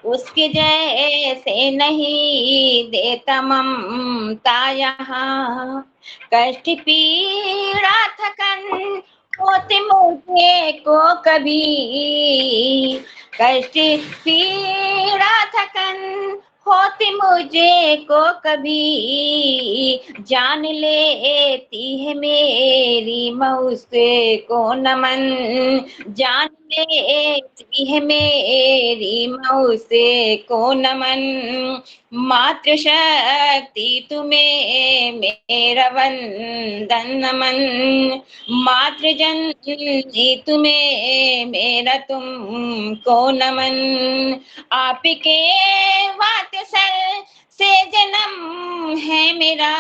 उसके जैसे नहीं देता ममता यहाँ। कष्ट पीड़ा थकन होती मुझे को कभी, कष्ट पीड़ा थकन होती मुझे को कभी, जान लेती है मेरी मौत से को नमन, जान लेती है मेरी मौत से को नमन। मातृ शक्ति तुम्हें मेरा वंदन नमन, मातृ जननी तुम्हें मेरा तुमको नमन। आपके वात्सल से जन्म है मेरा,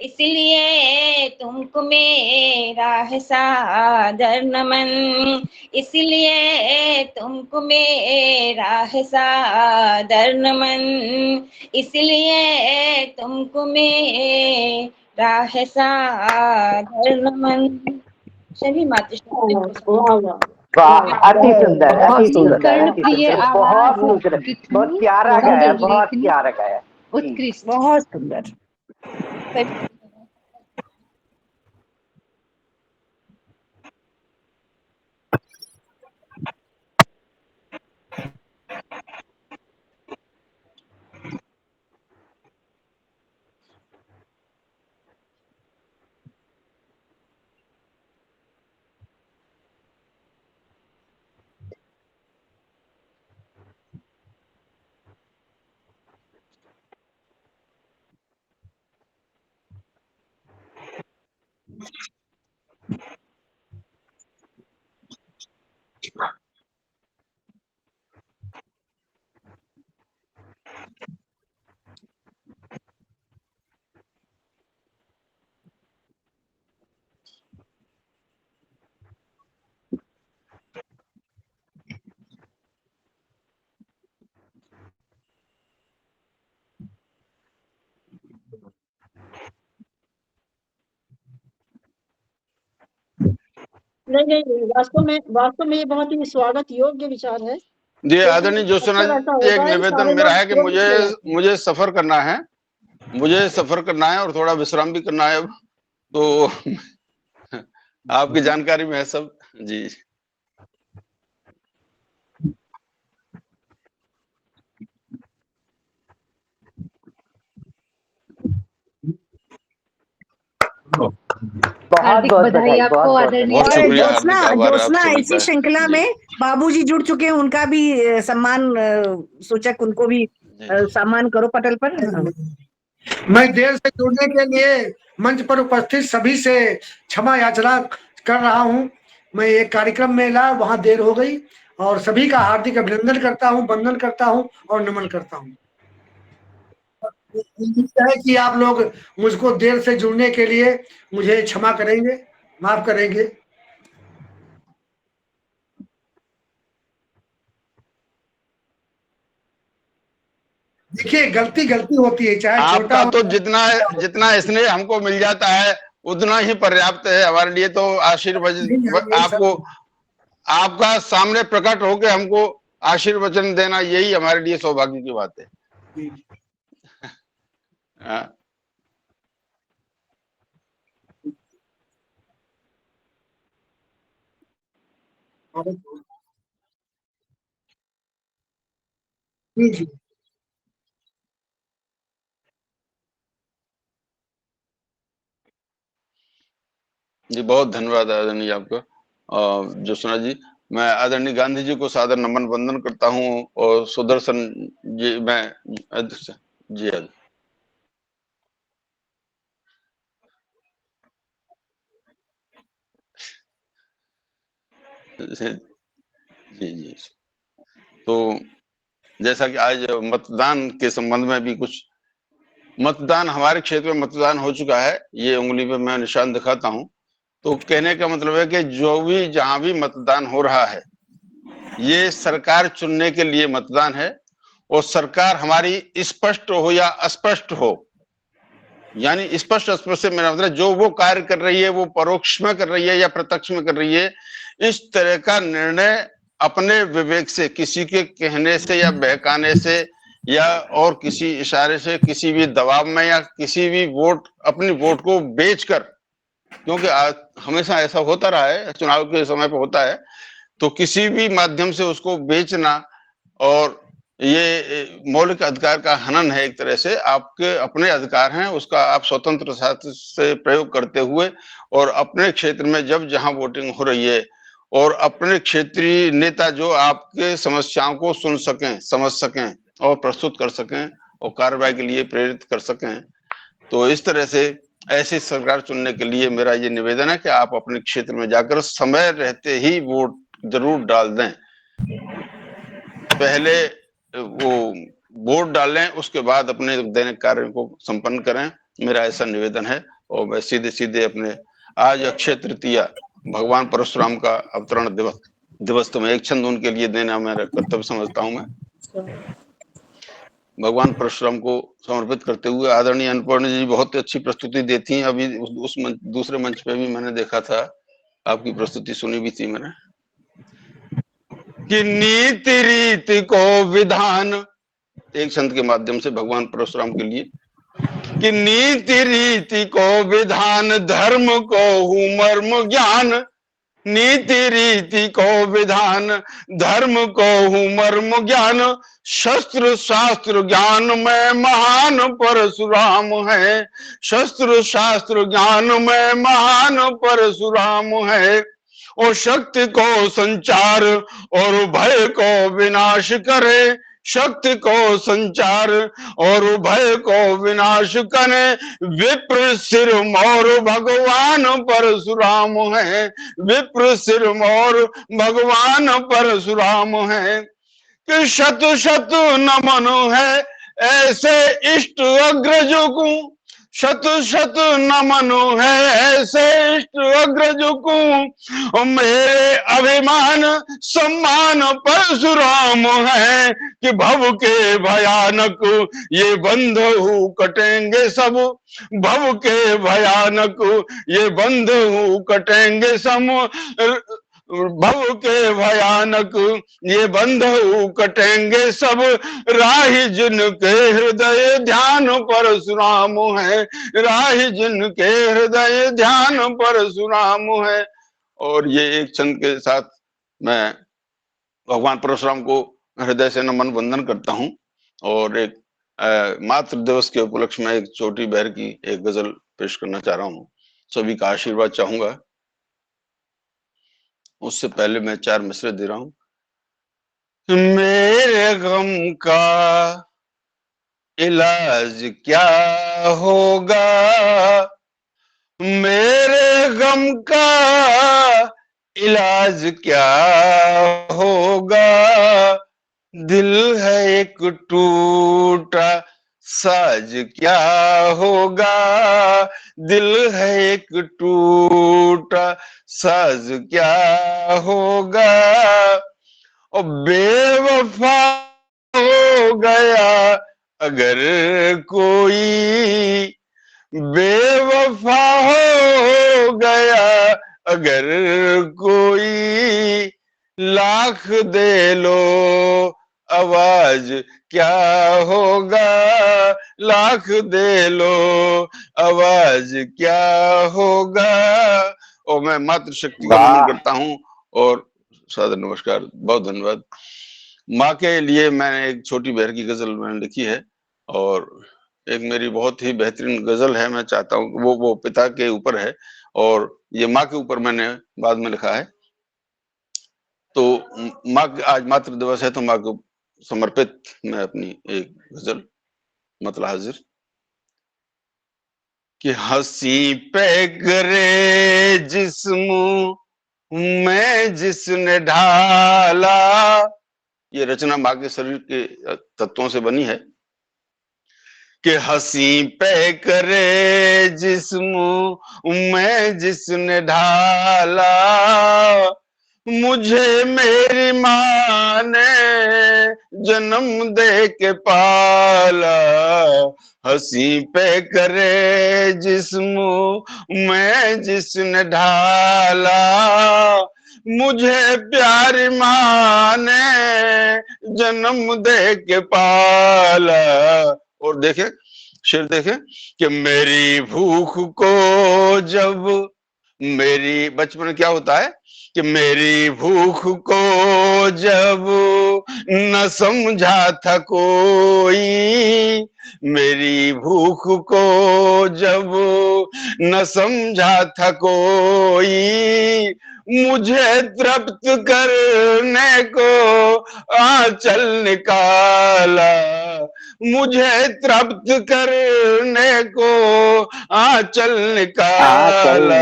इसलिए तुमको मेरा है सादर नमन, इसलिए तुमको मेरा है सादर नमन, इसलिए तुमको मेरा है सादर नमन। सभी मातृशक्ति को वाह, अति सुंदर, अति सुंदर, कर्णप्रिय आवाज, बहुत खूबसूरत, बहुत प्यारा गाया, बहुत प्यारा गाया, उत्कृष्ट, बहुत सुंदर। नहीं, वास्तव में ये बहुत ही स्वागत योग्य विचार है। जी आदरणीय ज्योत्सना जी, एक निवेदन मेरा है कि मुझे सफर करना है, मुझे सफर करना है और थोड़ा विश्राम भी करना है अब, तो आपकी जानकारी में है सब जी। हार्दिक बधाई आपको आदरणीय। बहुत शुक्रिया, ज्योत्सना इसी श्रृंखला में बाबूजी जुड़ चुके हैं, उनका भी सम्मान सूचक उनको भी सम्मान करो पटल पर। मैं देर से जुड़ने के लिए मंच पर उपस्थित सभी से क्षमा याचना कर रहा हूं। मैं एक कार्यक्रम में ला, वहां देर हो गई, और सभी का हार्दिक अभिनंदन करता हूं, वंदन करता हूं और नमन करता हूं। है कि आप लोग मुझको देर से जुड़ने के लिए मुझे क्षमा करेंगे, माफ करेंगे। देखिए, गलती होती है, चाहे आपका तो जितना स्नेह हमको मिल जाता है उतना ही पर्याप्त है हमारे लिए। तो आशीर्वाद आपको, आपका सामने प्रकट होकर हमको आशीर्वचन देना, यही हमारे लिए सौभाग्य की बात है। जी बहुत धन्यवाद आदरणीय आपका ज्योत्सना जी। मैं आदरणीय गांधी जी को सादर नमन वंदन करता हूं, और सुदर्शन जी मैं जी जी। तो जैसा कि आज मतदान के संबंध में भी कुछ, मतदान हमारे क्षेत्र में मतदान हो चुका है, ये उंगली पे मैं निशान दिखाता हूं। तो कहने का मतलब है कि जो भी जहां भी मतदान हो रहा है, ये सरकार चुनने के लिए मतदान है, और सरकार हमारी स्पष्ट हो या अस्पष्ट हो, यानी स्पष्ट स्पष्ट से मेरा मतलब जो वो कार्य कर रही है वो परोक्ष में कर रही है या प्रत्यक्ष में कर रही है, इस तरह का निर्णय अपने विवेक से, किसी के कहने से या बहकाने से या और किसी इशारे से, किसी भी दबाव में या किसी भी अपनी वोट को बेचकर, क्योंकि हमेशा ऐसा होता रहा है, चुनाव के समय पे होता है, तो किसी भी माध्यम से उसको बेचना, और ये मौलिक अधिकार का हनन है। एक तरह से आपके अपने अधिकार हैं, उसका आप स्वतंत्र से प्रयोग करते हुए और अपने क्षेत्र में जब जहां वोटिंग हो रही है और अपने क्षेत्रीय नेता जो आपके समस्याओं को सुन सकें, समझ सकें और प्रस्तुत कर सकें और कार्रवाई के लिए प्रेरित कर सकें, तो इस तरह से ऐसी सरकार चुनने के लिए मेरा ये निवेदन है कि आप अपने क्षेत्र में जाकर समय रहते ही वोट जरूर डाल दें। पहले वो वोट डालें, उसके बाद अपने दैनिक कार्यों को संपन्न करें, मेरा ऐसा निवेदन है। और मैं सीधे सीधे अपने आज अक्षय तृतीया, भगवान परशुराम का अवतरण दिवस तो मैं एक छंद उनके लिए देना मेरा कर्तव्य समझता हूं। मैं भगवान परशुराम को समर्पित करते हुए आदरणीय अन्नपूर्णा जी बहुत अच्छी प्रस्तुति देती हैं। अभी उस दूसरे मंच पे भी मैंने देखा था, आपकी प्रस्तुति सुनी भी थी मैंने, कि नीति रीति को विधान, एक छंद के माध्यम से भगवान परशुराम के लिए, कि नीति रीति को विधान, धर्म को हूँ मर्म ज्ञान, नीति रीति को विधान, धर्म को हूँ मर्म ज्ञान, शस्त्र शास्त्र ज्ञान में महान परशुराम है, शस्त्र शास्त्र ज्ञान में महान परशुराम है। और शक्ति को संचार और भय को विनाश करे, शक्ति को संचार और भय को विनाश करे, विप्र सिर मोर भगवान परशुराम है, विप्र सिर मोर भगवान परशुराम है। कि शत शत नमन है ऐसे इष्ट अग्रज को, शत शत नमन है ऐसे इष्ट अग्रज को, मेरे अभिमान सम्मान परशुराम है। कि भव के भयानक ये बंधु कटेंगे सब, भव के भयानक ये बंधु कटेंगे सब, भव के भयानक ये बंधु कटेंगे सब, राही जिनके हृदय ध्यान परशुराम है, राही जिनके हृदय ध्यान परशुराम है। और ये एक छंद के साथ मैं भगवान परशुराम को हृदय से नमन वंदन करता हूँ। और एक मातृ दिवस के उपलक्ष्य में एक छोटी बहर की एक गजल पेश करना चाह रहा हूँ, सभी का आशीर्वाद चाहूंगा। उससे पहले मैं 4 मिसरे दे रहा हूं। मेरे गम का इलाज क्या होगा, मेरे गम का इलाज क्या होगा, दिल है एक टूटा साज क्या होगा, दिल है एक टूटा साज क्या होगा। और बेवफा हो गया अगर कोई, बेवफा हो गया अगर कोई, लाख दे लो आवाज क्या होगा, लाख दे लो आवाज क्या होगा। और मैं मातृशक्ति का नमन करता हूँ और सादर नमस्कार, बहुत धन्यवाद। माँ के लिए मैंने एक छोटी बहर की गजल मैंने लिखी है और एक मेरी बहुत ही बेहतरीन गजल है। मैं चाहता हूँ वो पिता के ऊपर है और ये माँ के ऊपर मैंने बाद में लिखा है। तो माँ, आज मातृ दिवस है तो माँ को समर्पित मैं अपनी एक गजल मतलब हाजिर। कि हंसी पे करे जिस्म मैं जिसने ढाला, ये रचना माँ के शरीर के तत्वों से बनी है। कि हंसी पे करे जिस्म मैं जिसने ढाला, मुझे मेरी माँ ने जन्म दे के पाला। हंसी पे करे जिस्म मैं जिसने ढाला, मुझे प्यारी माँ ने जन्म दे के पाला। और देखे शेर देखे कि मेरी भूख को जब, मेरी बचपन क्या होता है कि मेरी भूख को जब न समझा था कोई, मेरी भूख को जब न समझा था कोई, मुझे तृप्त करने को आंचल निकाला, मुझे तृप्त करने को आंचल निकाला।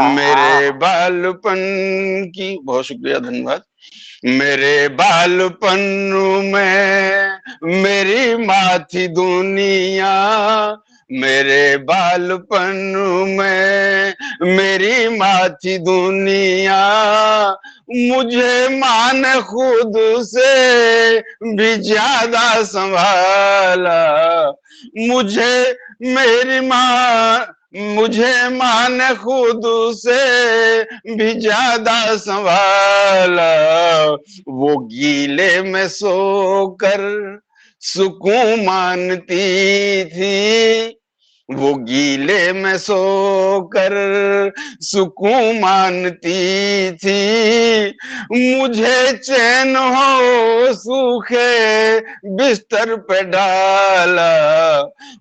मेरे बालपन की, बहुत शुक्रिया, धन्यवाद। मेरे बालपन में मेरी माँ थी दुनिया, मेरे बालपन में मेरी माँ थी दुनिया, मुझे माँ ने खुद से भी ज्यादा संभाला, मुझे मेरी माँ, मुझे माँ ने खुद से भी ज्यादा संभाला। वो गीले में सोकर सुकून मानती थी, वो गीले में सोकर सुकून मानती थी, मुझे चैन हो सूखे बिस्तर पे डाला,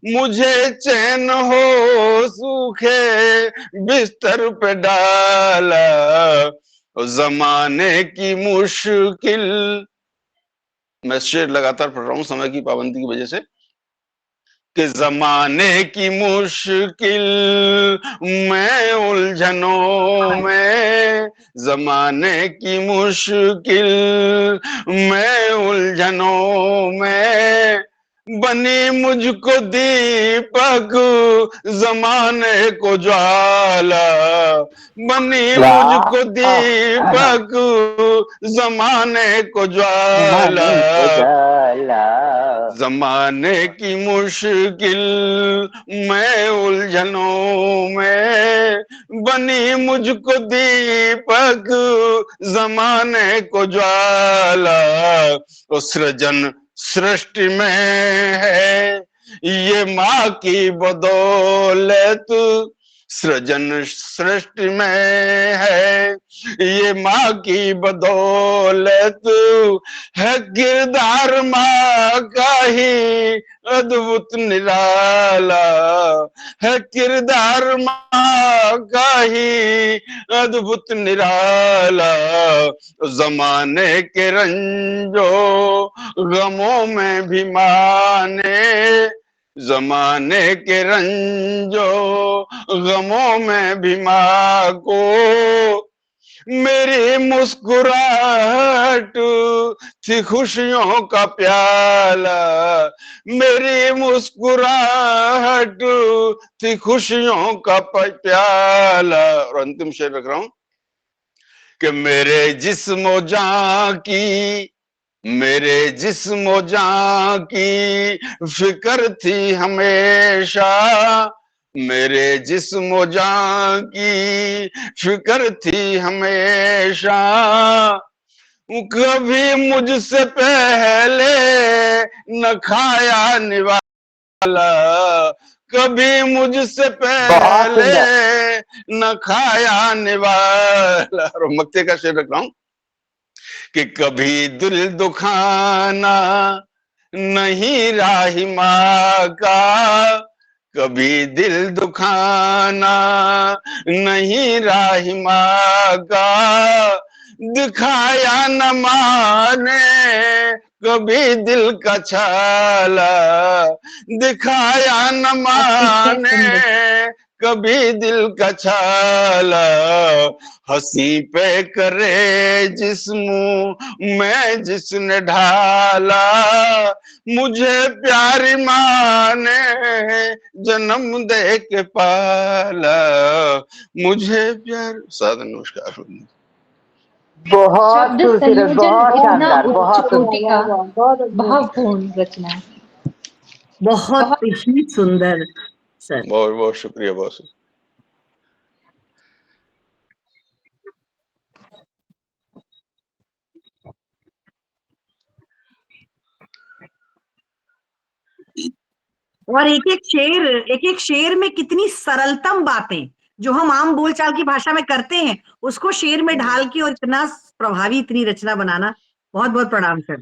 मुझे चैन हो सूखे बिस्तर पे डाला। जमाने की मुश्किल, मैं शेर लगातार पढ़ रहा हूं समय की पाबंदी की वजह से, कि जमाने की मुश्किल में उलझनों में, जमाने की मुश्किल में उलझनों में, बनी मुझको दीपक जमाने को ज्वाला, बनी मुझको दीपक जमाने को ज्वाला। जमाने की मुश्किल में उलझनों में, बनी मुझको दीपक जमाने को ज्वाला। सृजन सृष्टि में है ये माँ की बदौलत, सृजन सृष्टि में है ये माँ की बदौलत, है किरदार माँ का ही अद्भुत निराला, है किरदार माँ का ही अद्भुत निराला। जमाने के रंजो गमों में भी माँ ने, जमाने के रंजो गमों में भी माँ को, मेरी मुस्कुराहट थी खुशियों का प्याला, मेरी मुस्कुराहट थी खुशियों का प्याला। और अंतिम शेर रख रहा हूं कि मेरे जिस्म जान की, मेरे जिस्म जान की फिक्र थी हमेशा, मेरे जिस्म जान की फिक्र थी हमेशा, कभी मुझसे पहले न खाया निवाला, कभी मुझसे पहले न खाया निवाला। और मक्ते का शेर रख रहा हूं कि कभी दिल दुखाना नहीं राही माँ का, कभी दिल दुखाना नहीं राही माँ का, दिखाया न माँ ने कभी दिल का छाला, दिखाया न माँ ने कभी दिल का छाला। हंसी पे करे जिस्म में जिसने ढाला, मुझे प्यारी माँ ने जन्म दे के पाला, मुझे प्यार। सादर नमस्कार। बहुत शब्द खूबसूरत, संयोजन बहुत इतना शानदार, उच्च बहुत कोटि का बहुत अद्भुत। भावपूर्ण रचना है। बहुत ही सुंदर सर। बहुत बहुत शुक्रिया, बहुत शुक्रिया। और एक एक शेर में कितनी सरलतम बातें जो हम आम बोलचाल की भाषा में करते हैं उसको शेर में ढाल के और इतना प्रभावी इतनी रचना बनाना, बहुत बहुत प्रणाम सर।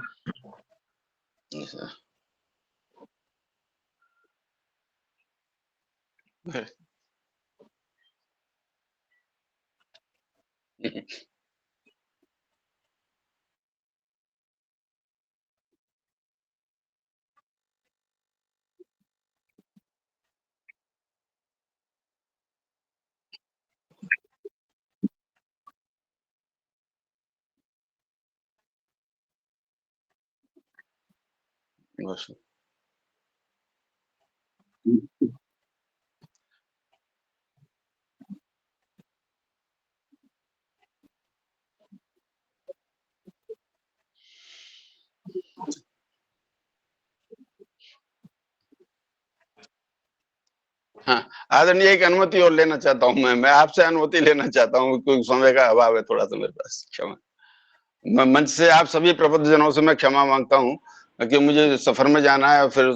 हाँ, आदरणीय एक अनुमति और लेना चाहता हूँ मैं आपसे अनुमति लेना चाहता हूँ क्योंकि समय का अभाव है थोड़ा सा मेरे पास, क्षमा। मंच से आप सभी प्रबुद्ध जनों से मैं क्षमा मांगता हूँ कि मुझे सफर में जाना है और फिर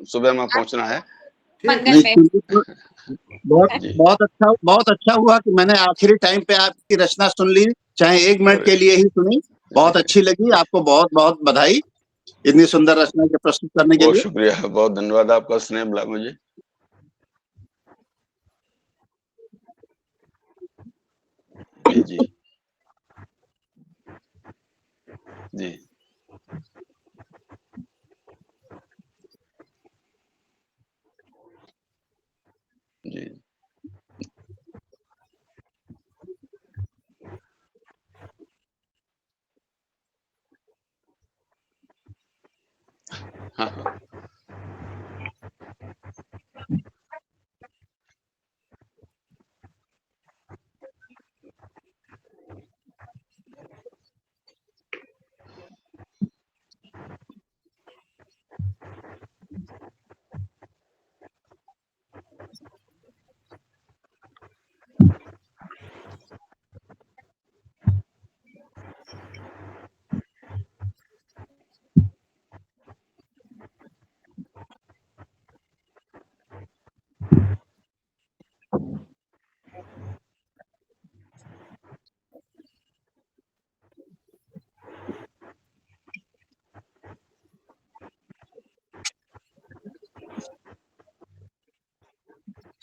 सुबह में पहुंचना है। मंगल में बहुत अच्छा हुआ कि मैंने आखिरी टाइम पे आपकी रचना सुन ली, चाहे 1 मिनट के लिए ही सुनी, बहुत अच्छी लगी। आपको बहुत बहुत बधाई इतनी सुंदर रचना के प्रस्तुत करने के लिए। बहुत शुक्रिया, बहुत धन्यवाद आपका, स्नेह मिला मुझे। जी जी जी हाँ हाँ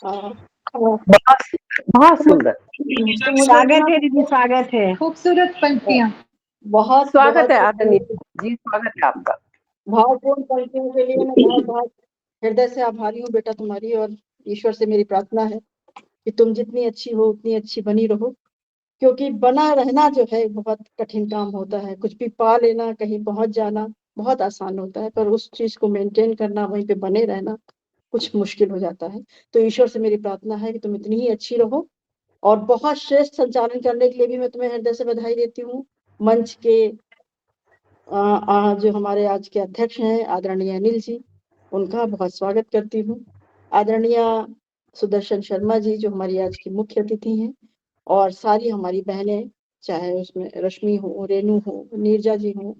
बहुत सुंदर। स्वागत है दीदी, स्वागत है। खूबसूरत पंक्तियां। बहुत स्वागत है आदरणीय जी, स्वागत है आपका। भावपूर्ण पंक्तियों के लिए मैं बहुत बहुत हृदय से आभारी हूँ बेटा तुम्हारी, और ईश्वर से मेरी प्रार्थना है कि तुम जितनी अच्छी हो उतनी अच्छी बनी रहो, क्योंकि बना रहना जो है बहुत कठिन काम होता है। कुछ भी पा लेना, कहीं पहुंच जाना बहुत आसान होता है, पर उस चीज को मेंटेन करना, वहीं पे बने रहना कुछ मुश्किल हो जाता है। तो ईश्वर से मेरी प्रार्थना है कि तुम इतनी ही अच्छी रहो, और बहुत श्रेष्ठ संचालन करने के लिए भी मैं तुम्हें हृदय से बधाई देती हूँ। मंच के जो हमारे आज के अध्यक्ष हैं आदरणीय अनिल जी, उनका बहुत स्वागत करती हूँ। आदरणीय सुदर्शन शर्मा जी जो हमारी आज की मुख्य अतिथि हैं, और सारी हमारी बहनें, चाहे उसमें रश्मि हो, रेनू हो, नीरजा जी हो,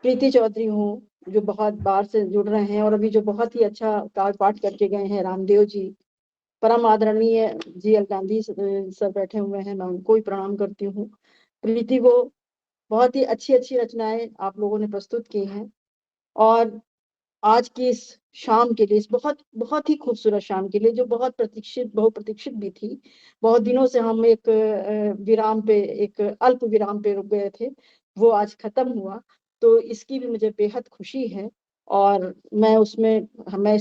प्रीति चौधरी हो, जो बहुत बार से जुड़ रहे हैं और अभी जो बहुत ही अच्छा काव्य पाठ करके गए हैं, रामदेव जी, परम आदरणीय GL गांधी सर बैठे हुए हैं, मैं उनको भी प्रणाम करती हूँ। प्रीति को बहुत ही अच्छी अच्छी रचनाएं आप लोगों ने प्रस्तुत की हैं, और आज की इस शाम के लिए, इस बहुत बहुत ही खूबसूरत शाम के लिए जो बहुत बहुप्रतीक्षित भी थी। बहुत दिनों से हम एक विराम पे, एक अल्प विराम पे रुक गए थे, वो आज खत्म हुआ, तो इसकी भी मुझे बेहद खुशी है। और मैं इस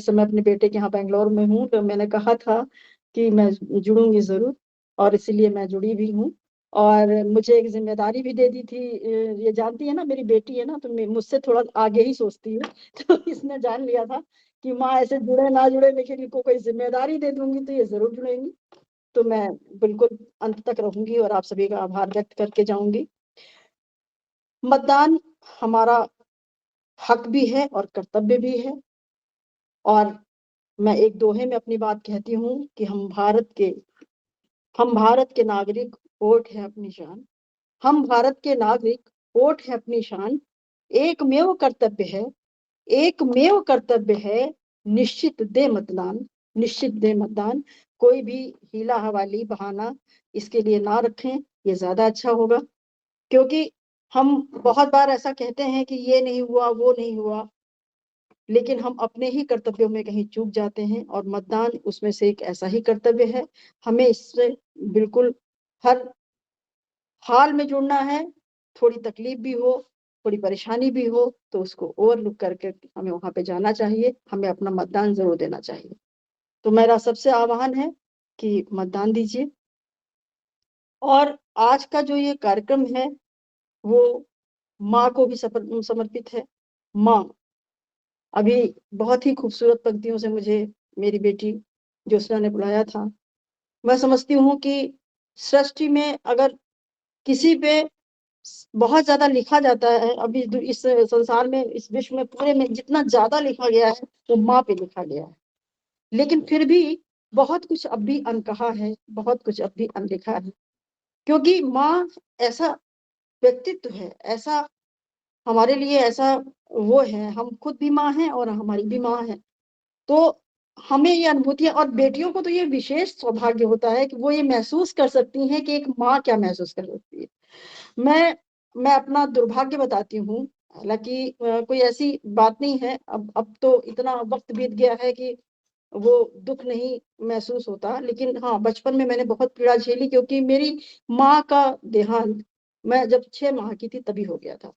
समय अपने बेटे के यहाँ बेंगलोर में हूँ, तो मैंने कहा था कि मैं जुड़ूंगी जरूर, और इसीलिए मैं जुड़ी भी हूँ। और मुझे एक जिम्मेदारी भी दे दी थी, ये जानती है ना मेरी बेटी है ना, तो मुझसे थोड़ा आगे ही सोचती है, तो इसने जान लिया था कि माँ ऐसे जुड़े ना जुड़े, लेकिन इनको कोई जिम्मेदारी दे दूंगी तो ये जरूर जुड़ेंगी। तो मैं बिल्कुल अंत तक रहूंगी और आप सभी का आभार व्यक्त करके जाऊंगी। मतदान हमारा हक भी है और कर्तव्य भी है, और मैं एक दोहे में अपनी बात कहती हूँ कि हम भारत के नागरिक, वोट है अपनी शान। हम भारत के नागरिक, वोट है अपनी शान। एकमेव कर्तव्य है निश्चित दे मतदान, निश्चित दे मतदान। कोई भी हीला हवाली बहाना इसके लिए ना रखें, ये ज्यादा अच्छा होगा। क्योंकि हम बहुत बार ऐसा कहते हैं कि ये नहीं हुआ, वो नहीं हुआ, लेकिन हम अपने ही कर्तव्यों में कहीं चूक जाते हैं, और मतदान उसमें से एक ऐसा ही कर्तव्य है। हमें इससे बिल्कुल हर हाल में जुड़ना है। थोड़ी तकलीफ भी हो, थोड़ी परेशानी भी हो, तो उसको ओवरलुक करके हमें वहां पे जाना चाहिए, हमें अपना मतदान जरूर देना चाहिए। तो मेरा सबसे आह्वान है कि मतदान दीजिए। और आज का जो ये कार्यक्रम है वो माँ को भी समर्पित है। माँ, अभी बहुत ही खूबसूरत पंक्तियों से मुझे मेरी बेटी ज्योत्सना ने बुलाया था। मैं समझती हूँ कि सृष्टि में अगर किसी पे बहुत ज्यादा लिखा जाता है, अभी इस संसार में, इस विश्व में, पूरे में जितना ज्यादा लिखा गया है वो माँ पे लिखा गया है। लेकिन फिर भी बहुत कुछ अब भी अनकहा है, बहुत कुछ अब भी अनलिखा है। क्योंकि माँ ऐसा व्यक्तित्व है, ऐसा हमारे लिए ऐसा वो है, हम खुद भी माँ हैं और हमारी भी माँ है। तो हमें ये अनुभूतियां, और बेटियों को तो ये विशेष सौभाग्य होता है कि वो ये महसूस कर सकती हैं कि एक माँ क्या महसूस कर सकती है। मैं अपना दुर्भाग्य बताती हूँ, हालांकि कोई ऐसी बात नहीं है। अब तो इतना वक्त बीत गया है कि वो दुख नहीं महसूस होता। लेकिन हाँ, बचपन में मैंने बहुत पीड़ा झेली, क्योंकि मेरी माँ का देहांत मैं जब 6 माह की थी तभी हो गया था।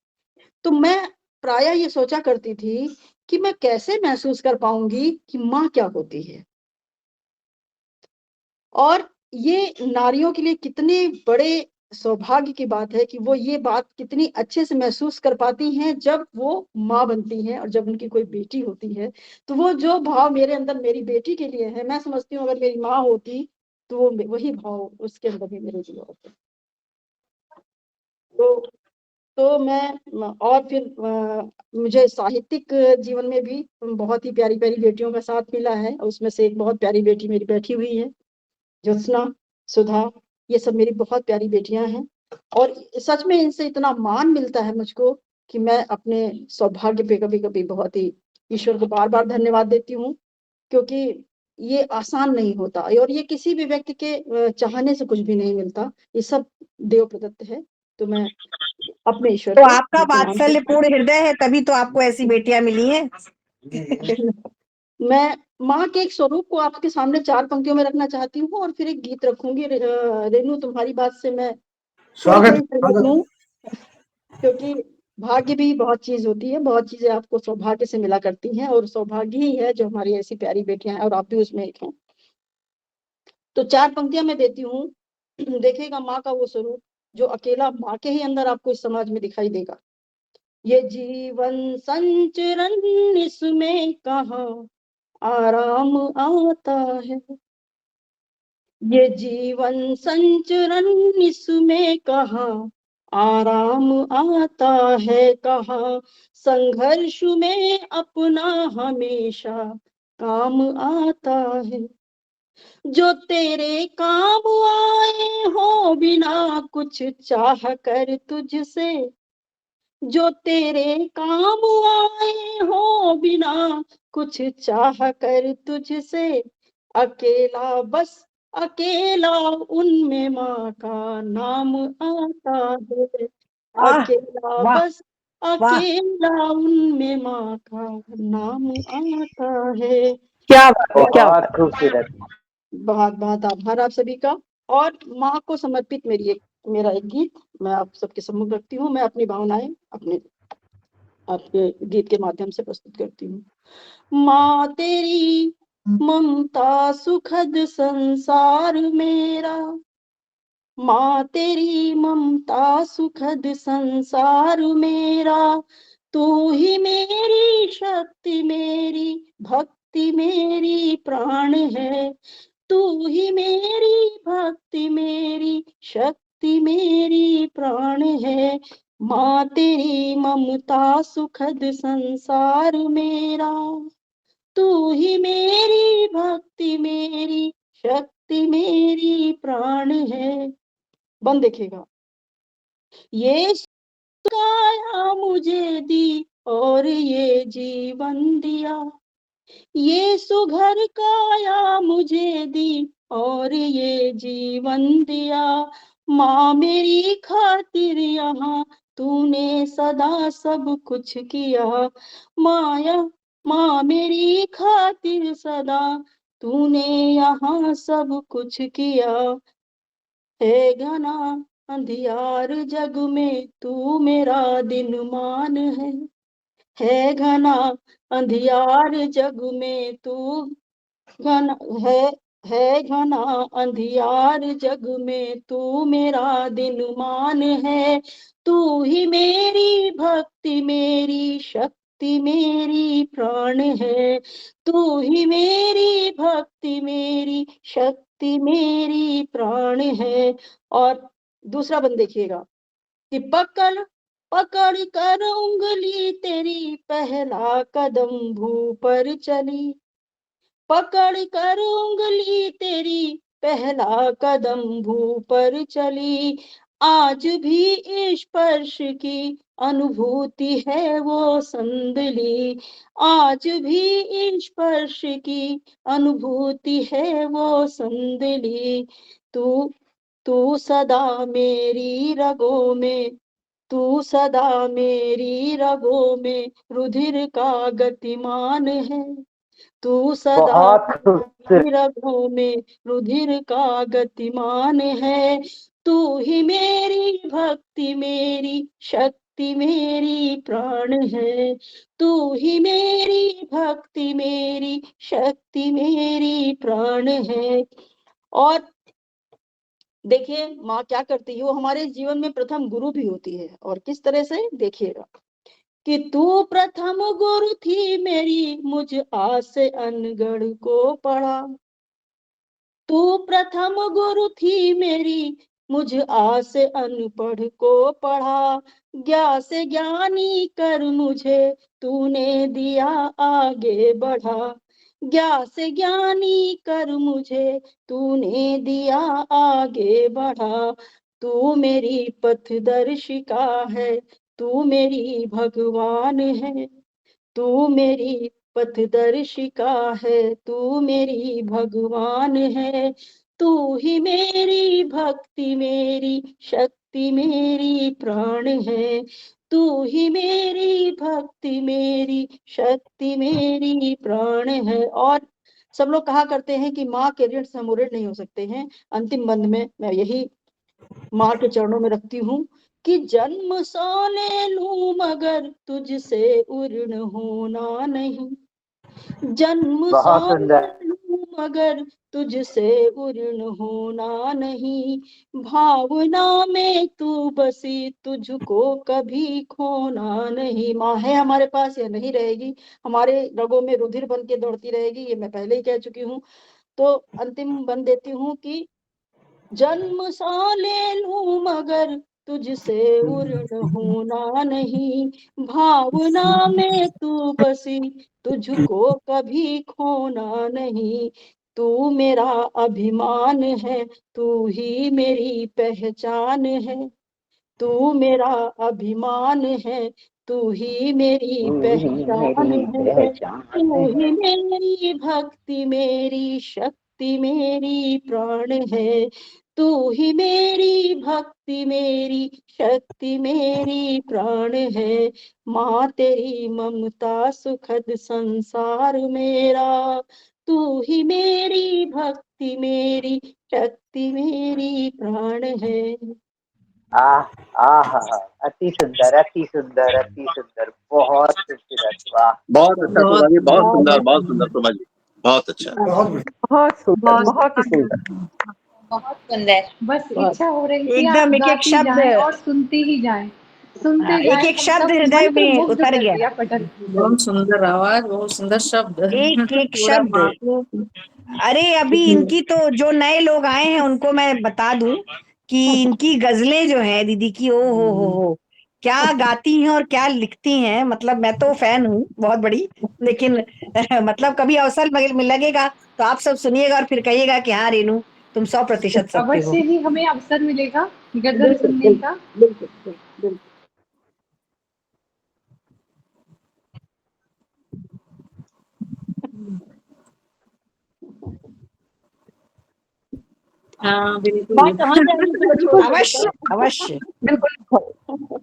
तो मैं प्रायः ये सोचा करती थी कि मैं कैसे महसूस कर पाऊंगी कि माँ क्या होती है। और ये नारियों के लिए कितने बड़े सौभाग्य की बात है कि वो ये बात कितनी अच्छे से महसूस कर पाती हैं जब वो माँ बनती हैं, और जब उनकी कोई बेटी होती है तो वो जो भाव मेरे अंदर मेरी बेटी के लिए है, मैं समझती हूँ अगर मेरी माँ होती तो वो वही भाव उसके अंदर भी मेरे लिए होते। तो मैं, और फिर मुझे साहित्यिक जीवन में भी बहुत ही प्यारी प्यारी बेटियों का साथ मिला है। उसमें से एक बहुत प्यारी बेटी मेरी बैठी हुई है, ज्योत्सना, सुधा, ये सब मेरी बहुत प्यारी बेटियां हैं। और सच में इनसे इतना मान मिलता है मुझको कि मैं अपने सौभाग्य पे कभी कभी बहुत ही ईश्वर को बार बार धन्यवाद देती हूँ। क्योंकि ये आसान नहीं होता, और ये किसी भी व्यक्ति के चाहने से कुछ भी नहीं मिलता, ये सब देव प्रदत्त है। तो मैं अपने ईश्वर तो को आपका प्रणाम करती वात्सल्यपूर्ण हृदय है, तभी तो आपको ऐसी बेटियां मिली हैं। हूँ। मैं माँ के एक स्वरूप को आपके सामने 4 पंक्तियों में रखना चाहती हूँ, और फिर एक गीत रखूंगी। रेनू, तुम्हारी बात से मैं थोड़ी स्वागत थोड़ी सहमत हूँ, क्योंकि भाग्य भी बहुत चीज होती है, बहुत चीजें आपको सौभाग्य से मिला करती हैं, और सौभाग्य ही है जो हमारी ऐसी प्यारी बेटियां हैं, और आप भी उसमें एक हैं। तो 4 पंक्तियां मैं देती हूँ। देखिएगा माँ का वो स्वरूप जो अकेला माँ के ही अंदर आपको इस समाज में दिखाई देगा। ये जीवन संचरण इसमें कहाँ आराम आता है, ये जीवन संचरण इसमें कहाँ आराम आता है, कहाँ संघर्ष में अपना हमेशा काम आता है। जो तेरे काम आए हो बिना कुछ चाह कर तुझसे, जो तेरे काम आए हो बिना कुछ चाह कर तुझसे, अकेला बस अकेला उनमें माँ का नाम आता है, वाह अकेला वाह बस वाह, अकेला उनमें माँ का नाम आता है। क्या बात है, क्या बहुत बात खूबसूरत। बहुत बहुत आभार आप सभी का। और माँ को समर्पित मेरा एक गीत मैं आप सबके सम्मुख रखती हूँ। मैं अपनी भावनाएं अपने आपके गीत के माध्यम से प्रस्तुत करती हूँ। माँ तेरी ममता सुखद संसार मेरा, माँ तेरी ममता सुखद संसार मेरा, तू ही मेरी शक्ति मेरी भक्ति मेरी प्राण है, तू ही मेरी भक्ति मेरी शक्ति मेरी प्राण है। माँ तेरी ममता सुखद संसार मेरा, तू ही मेरी भक्ति मेरी शक्ति मेरी प्राण है। बंद देखिएगा। ये काया मुझे दी और ये जीवन दिया, ये सुघर काया मुझे दी और ये जीवन दिया, माँ मेरी खातिर यहाँ तूने सदा सब कुछ किया। माँ मेरी खातिर सदा तूने यहाँ सब कुछ किया। है घना अंधियार जग में तू मेरा दिन मान है घना अंधियार जग में तू घना है घना अंधियार जग में तू मेरा दिन मान है। तू ही मेरी भक्ति मेरी शक्ति मेरी प्राण है। तू ही मेरी भक्ति मेरी शक्ति मेरी प्राण है। और दूसरा बंद देखिएगा कि पकड़ पकड़ कर उंगली तेरी पहला कदम भू पर चली। पकड़ कर उंगली तेरी पहला कदम भू पर चली। आज भी स्पर्श की अनुभूति है वो संदली। आज भी स्पर्श की अनुभूति है वो संदली। तू सदा मेरी रगों में तू सदा मेरी रगों में रुधिर का गतिमान है। तू सदा बहुत खूबसूरत। मेरी रगों में रुधिर का गतिमान है। तू ही मेरी भक्ति मेरी शक्ति मेरी प्राण है। तू ही मेरी भक्ति मेरी शक्ति मेरी प्राण है। और देखिए माँ क्या करती है, वो हमारे जीवन में प्रथम गुरु भी होती है। और किस तरह से देखिएगा कि तू प्रथम गुरु थी मेरी मुझ आस अनगढ़ को पढ़ा। तू प्रथम गुरु थी मेरी मुझ आस अनपढ़ को पढ़ा। ज्ञान से ज्ञानी कर मुझे तूने दिया आगे बढ़ा। ज्ञान से ज्ञानी कर मुझे तूने दिया आगे बढ़ा। तू मेरी पथदर्शिका है, तू मेरी भगवान है। तू मेरी पथदर्शिका है, तू मेरी भगवान है। तू ही मेरी भक्ति मेरी शक्ति मेरी प्राण है। तू ही मेरी भक्ति मेरी शक्ति मेरी प्राण है। और सब लोग कहा करते हैं कि माँ के ऋण से हम ऋण नहीं हो सकते हैं। अंतिम बंद में मैं यही माँ के चरणों में रखती हूँ कि जन्म सौ ले लूं मगर तुझसे उर्ण होना नहीं। जन्म बहुत सौ सुंदर। ले लूं मगर तुझसे उर्ण होना नहीं। भावना में तू बसी तुझको कभी खोना नहीं। माँ है हमारे पास या नहीं रहेगी, हमारे रगों में रुधिर बन के दौड़ती रहेगी, ये मैं पहले ही कह चुकी हूँ। तो अंतिम बन देती हूँ कि जन्म सा ले लूं मगर तुझसे उर्ण होना नहीं। भावना में तू बसी तुझको कभी खोना नहीं। तू मेरा अभिमान है, तू ही मेरी पहचान है। तू मेरा अभिमान है, तू ही मेरी तू ही पहचान मेरी है। पहचान तू है। ही मेरी भक्ति मेरी शक्ति मेरी प्राण है। तू ही मेरी भक्ति मेरी शक्ति मेरी प्राण है। माँ तेरी ममता सुखद संसार मेरा। तू ही मेरी भक्ति मेरी शक्ति मेरी प्राण है। आह आह अति सुंदर अति सुंदर अति सुंदर। बहुत खूबसूरत। वाह। बहुत अच्छा बहुत प्रभा जी, बहुत सुंदर, बहुत बहुत सुंदर प्रभा जी, बहुत अच्छा। बहुत बढ़िया। बहुत सुंदर बहुत बहुत ही सुंदर। बहुत सुंदर। बस बहुत इच्छा हो रही थी आप एकदम एक एक गाती शब्द, जाएं और सुनते ही जाएं, सुनते एक जाएं, एक शब्द सब हृदय मंत्र में मुग्ध उतर कर गया। दिया पटल। बहुत सुंदर आवाज, बहुत सुंदर शब्द। एक एक पूरा शब्द। माँ को अरे अभी इनकी तो जो नए लोग आए हैं उनको मैं बता दूं कि इनकी गजलें जो हैं दीदी की, ओ हो क्या गाती हैं और क्या लिखती हैं। मतलब मैं तो फैन हूँ बहुत बड़ी, लेकिन मतलब कभी अवसर लगेगा तो आप सब सुनिएगा और फिर कहिएगा कि हाँ रेनू तुम 100% सत्य हो। अवश्य ही हमें अवसर मिलेगा गजल बिल्कुल सुनने का। बिल्कुल बिल्कुल बिल्कुल। हाँ बिल्कुल। बात कहाँ जाएगी तो छोड़ अवश्य अवश्य। बिल्कुल।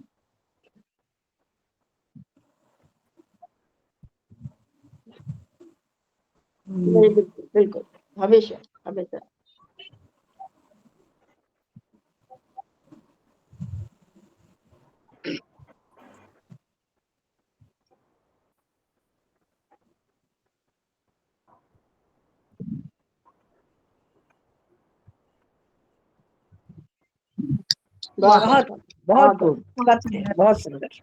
नहीं बिल्कुल बिल्कुल, हमेशा हमेशा। वाह बहुत बहुत खूब, सत्य है, बहुत सुंदर।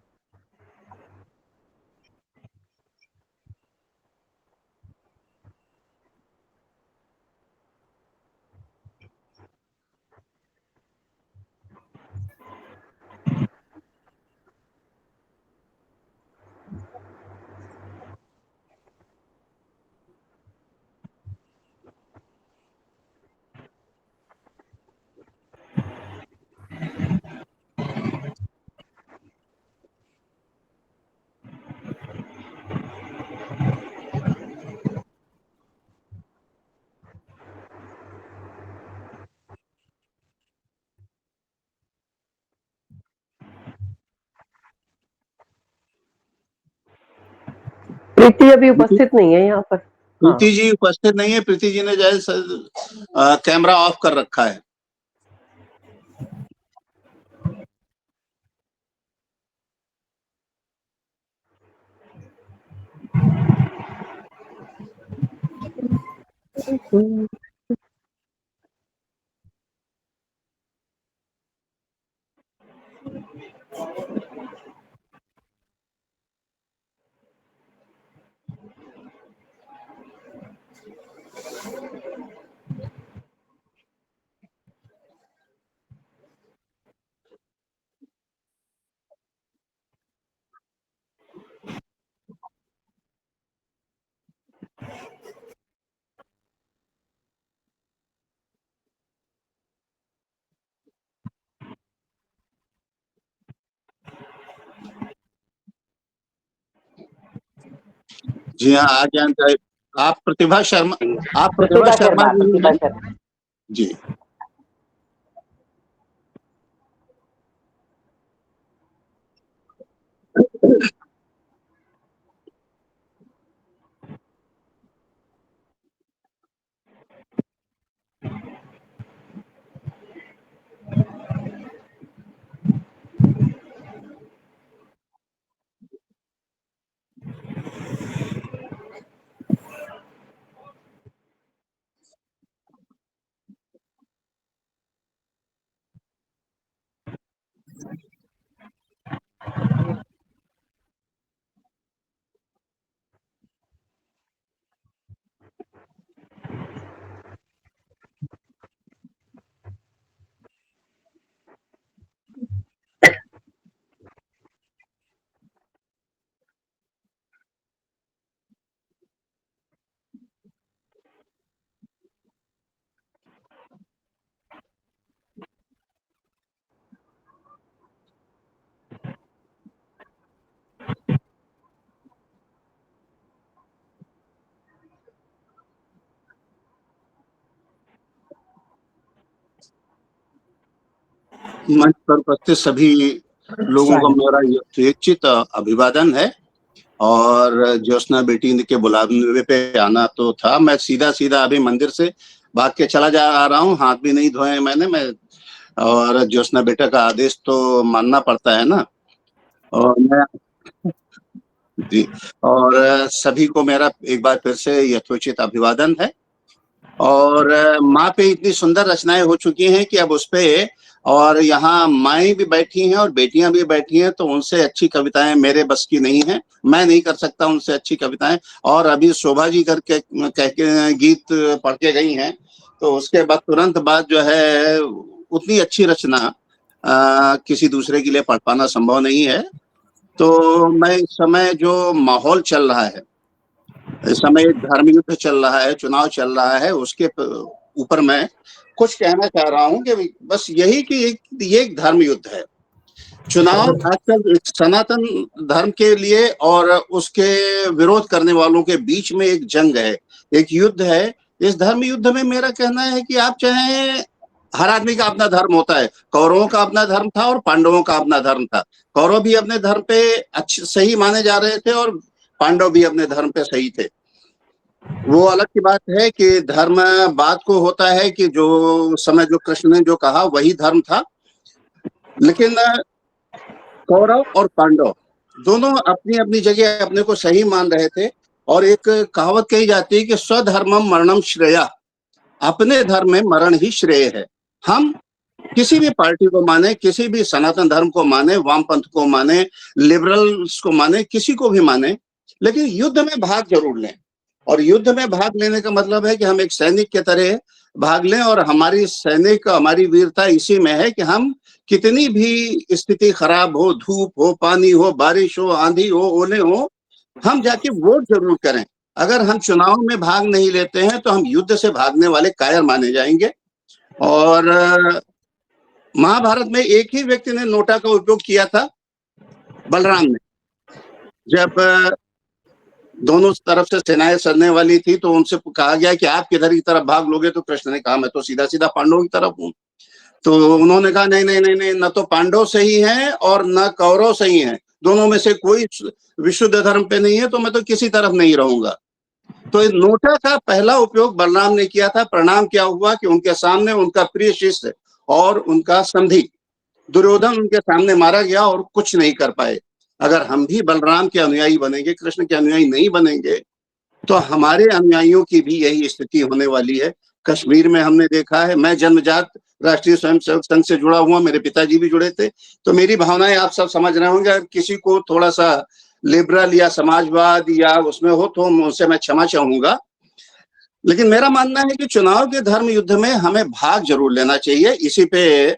प्रीति अभी उपस्थित नहीं है यहाँ पर। प्रीति जी उपस्थित नहीं है। प्रीति जी ने जो है कैमरा ऑफ कर रखा है। जी हाँ, आ जाए। आप प्रतिभा शर्मा जी जी। मंच पर उपस्थित सभी लोगों को मेरा यथोचित अभिवादन है। और ज्योत्सना बेटी के बुलावे पे आना तो था। मैं सीधा अभी मंदिर से भाग के चला जा रहा हूँ, हाथ भी नहीं धोए मैं और ज्योत्सना बेटा का आदेश तो मानना पड़ता है ना। और मैं जी, और सभी को मेरा एक बार फिर से यथोचित अभिवादन है। और माँ पे इतनी सुंदर रचनाएं हो चुकी हैं कि अब उस पे, और यहाँ माएँ भी बैठी हैं और बेटियां भी बैठी हैं, तो उनसे अच्छी कविताएं मेरे बस की नहीं है। मैं नहीं कर सकता उनसे अच्छी कविताएं। और अभी शोभा जी करके कह के गीत पढ़ के गई हैं, तो उसके बाद तुरंत बाद जो है उतनी अच्छी रचना किसी दूसरे के लिए पढ़ पाना संभव नहीं है। तो मैं इस समय जो माहौल चल रहा है, इस समय एक धर्म युद्ध चल रहा है, चुनाव चल रहा है, उसके ऊपर मैं कुछ कहना चाह रहा हूँ कि बस यही कि ये एक धर्म युद्ध है। चुनाव आजकल एक सनातन धर्म के लिए और उसके विरोध करने वालों के बीच में एक जंग है, एक युद्ध है। इस धर्म युद्ध में मेरा कहना है कि आप चाहे, हर आदमी का अपना धर्म होता है। कौरवों का अपना धर्म था और पांडवों का अपना धर्म था। कौरव भी अपने धर्म पे अच्छे सही माने जा रहे थे और पांडव भी अपने धर्म पे सही थे। वो अलग की बात है कि धर्म बात को होता है कि जो समय जो कृष्ण ने जो कहा वही धर्म था। लेकिन कौरव और पांडव दोनों अपनी अपनी जगह अपने को सही मान रहे थे। और एक कहावत कही जाती है कि स्वधर्मम मरणम श्रेया, अपने धर्म में मरण ही श्रेय है। हम किसी भी पार्टी को माने, किसी भी सनातन धर्म को माने, वामपंथ को माने, लिबरल्स को माने, किसी को भी माने, लेकिन युद्ध में भाग जरूर लें। और युद्ध में भाग लेने का मतलब है कि हम एक सैनिक के तरह भाग लें। और हमारी सैनिक, हमारी वीरता इसी में है कि हम कितनी भी स्थिति खराब हो, धूप हो, पानी हो, बारिश हो, आंधी हो, ओले हो, हम जाके वोट जरूर करें। अगर हम चुनाव में भाग नहीं लेते हैं तो हम युद्ध से भागने वाले कायर माने जाएंगे। और महाभारत में एक ही व्यक्ति ने नोटा का उपयोग किया था, बलराम ने। जब दोनों तरफ से सेनाएं सड़ने वाली थी तो उनसे कहा गया कि आप किधर की तरफ भाग लोगे, तो कृष्ण ने कहा मैं तो सीधा सीधा पांडवों की तरफ हूँ। तो उन्होंने कहा नहीं नहीं नहीं नहीं, न तो पांडव सही है और न कौरव सही है, दोनों में से कोई विशुद्ध धर्म पे नहीं है, तो मैं तो किसी तरफ नहीं रहूंगा। तो इस नोटा का पहला उपयोग बलराम ने किया था। परिणाम क्या हुआ कि उनके सामने उनका प्रिय शिष्य और उनका संधि दुर्योधन उनके सामने मारा गया और कुछ नहीं कर पाए। अगर हम भी बलराम के अनुयायी बनेंगे, कृष्ण के अनुयायी नहीं बनेंगे, तो हमारे अनुयायियों की भी यही स्थिति होने वाली है। कश्मीर में हमने देखा है, मैं जन्मजात राष्ट्रीय स्वयंसेवक संघ से जुड़ा हुआ, मेरे पिताजी भी जुड़े थे, तो मेरी भावनाएं आप सब समझ रहे होंगे। अगर किसी को थोड़ा सा लिबरल या समाजवाद या उसमें हो तो उनसे मैं क्षमा चाहूंगा। लेकिन मेरा मानना है कि चुनाव के धर्म युद्ध में हमें भाग जरूर लेना चाहिए। इसी पे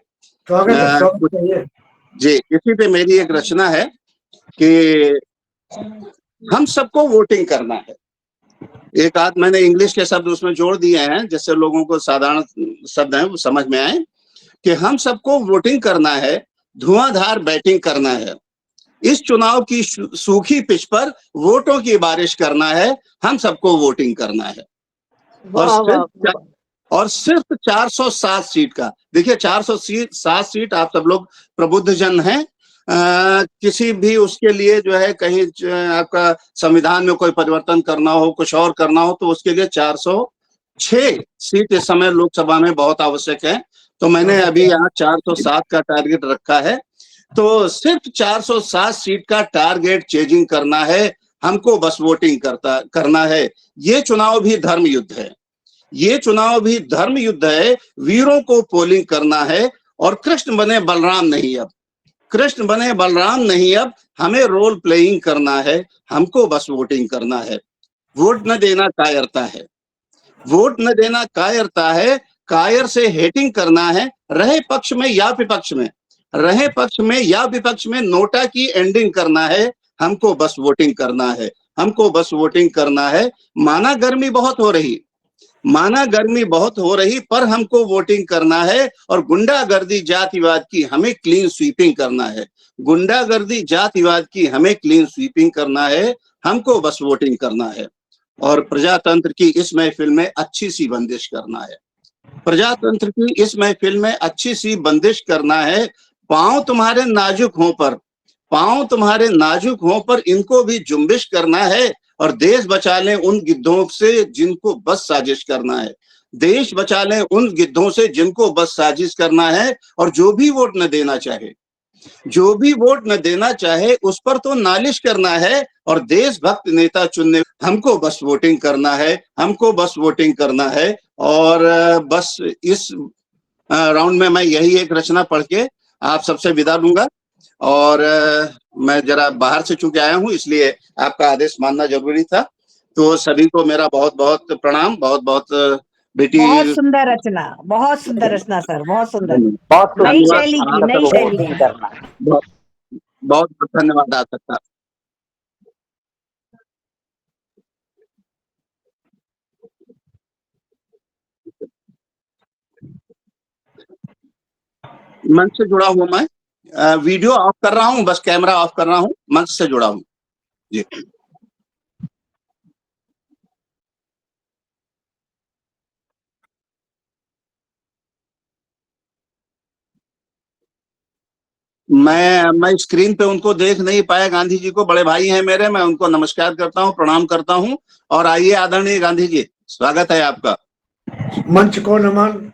जी, इसी पे मेरी एक रचना है कि हम सबको वोटिंग करना है। एक आध मैंने इंग्लिश के शब्द उसमें जोड़ दिए हैं जिससे लोगों को साधारण शब्द हैं वो समझ में आए, कि हम सबको वोटिंग करना है, धुआंधार बैटिंग करना है, इस चुनाव की सूखी पिच पर वोटों की बारिश करना है, हम सबको वोटिंग करना है। और सिर्फ 407 सीट का, देखिए 407 सीट, आप सब लोग प्रबुद्ध जन हैं, किसी भी उसके लिए जो है कहीं आपका संविधान में कोई परिवर्तन करना हो, कुछ और करना हो, तो उसके लिए 406 सीट इस समय लोकसभा में बहुत आवश्यक है। तो मैंने अभी यहाँ 407 का टारगेट रखा है। तो सिर्फ 407 सीट का टारगेट चेजिंग करना है, हमको बस वोटिंग करना है। ये चुनाव भी धर्म युद्ध है, ये चुनाव भी धर्म युद्ध है। वीरों को पोलिंग करना है और कृष्ण बने बलराम नहीं, अब कृष्ण बने बलराम नहीं, अब हमें रोल प्लेइंग करना है, हमको बस वोटिंग करना है। वोट न देना कायरता है, वोट न देना कायरता है, कायर से हेटिंग करना है, रहे पक्ष में या विपक्ष में, रहे पक्ष में या विपक्ष में, नोटा की एंडिंग करना है, हमको बस वोटिंग करना है, हमको बस वोटिंग करना है। माना गर्मी बहुत हो रही, माना गर्मी बहुत हो रही, पर हमको वोटिंग करना है। और गुंडागर्दी जातिवाद की हमें क्लीन स्वीपिंग करना है, गुंडागर्दी जातिवाद की हमें क्लीन स्वीपिंग करना है, हमको बस वोटिंग करना है। और प्रजातंत्र की इस महफिल में अच्छी सी बंदिश करना है, प्रजातंत्र की इस महफिल में अच्छी सी बंदिश करना है। पांव तुम्हारे नाजुक हों पर, पांव तुम्हारे नाजुक हों पर इनको भी जुम्बिश करना है। और देश बचा लें उन गिद्धों से जिनको बस साजिश करना है, देश बचा लें उन गिद्धों से जिनको बस साजिश करना है। और जो भी वोट न देना चाहे, जो भी वोट न देना चाहे, उस पर तो नालिश करना है और देशभक्त नेता चुनने, हमको बस वोटिंग करना है, हमको बस वोटिंग करना है। और बस इस राउंड में मैं यही एक रचना पढ़ के आप सबसे विदा लूंगा। और मैं जरा बाहर से चूंकि आया हूं इसलिए आपका आदेश मानना जरूरी था। तो सभी को मेरा बहुत बहुत प्रणाम, बहुत बहुत बेटी, बहुत सुंदर रचना, बहुत सुंदर रचना सर, बहुत सुंदर, बहुत नई शैली की, नई शैली की। करना, बहुत बहुत धन्यवाद आ सकता। मंच से जुड़ा हुआ मैं वीडियो ऑफ कर रहा हूँ, बस कैमरा ऑफ कर रहा हूँ, मंच से जुड़ा हूँ जी। मैं स्क्रीन पे उनको देख नहीं पाया, गांधी जी को, बड़े भाई हैं मेरे, मैं उनको नमस्कार करता हूँ, प्रणाम करता हूँ। और आइए आदरणीय गांधी जी, स्वागत है आपका। मंच को नमन,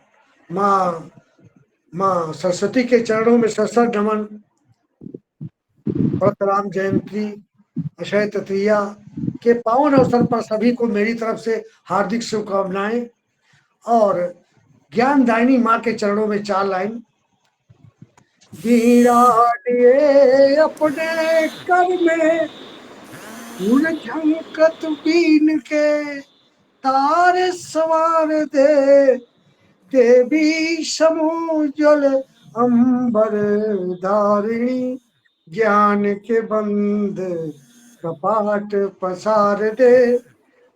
माँ सरस्वती के चरणों में सशस्त्र नमन। परशुराम जयंती, अक्षय तृतीया के पावन अवसर पर सभी को मेरी तरफ से हार्दिक शुभकामनाएं। और ज्ञानदायिनी माँ के चरणों में 4 लाइन। वीरा लिए अपने कर में झंकत बीन के, तारे सवार दे देवी समूजल अंबर धारिणी, ज्ञान के बंद कपाट पसार दे,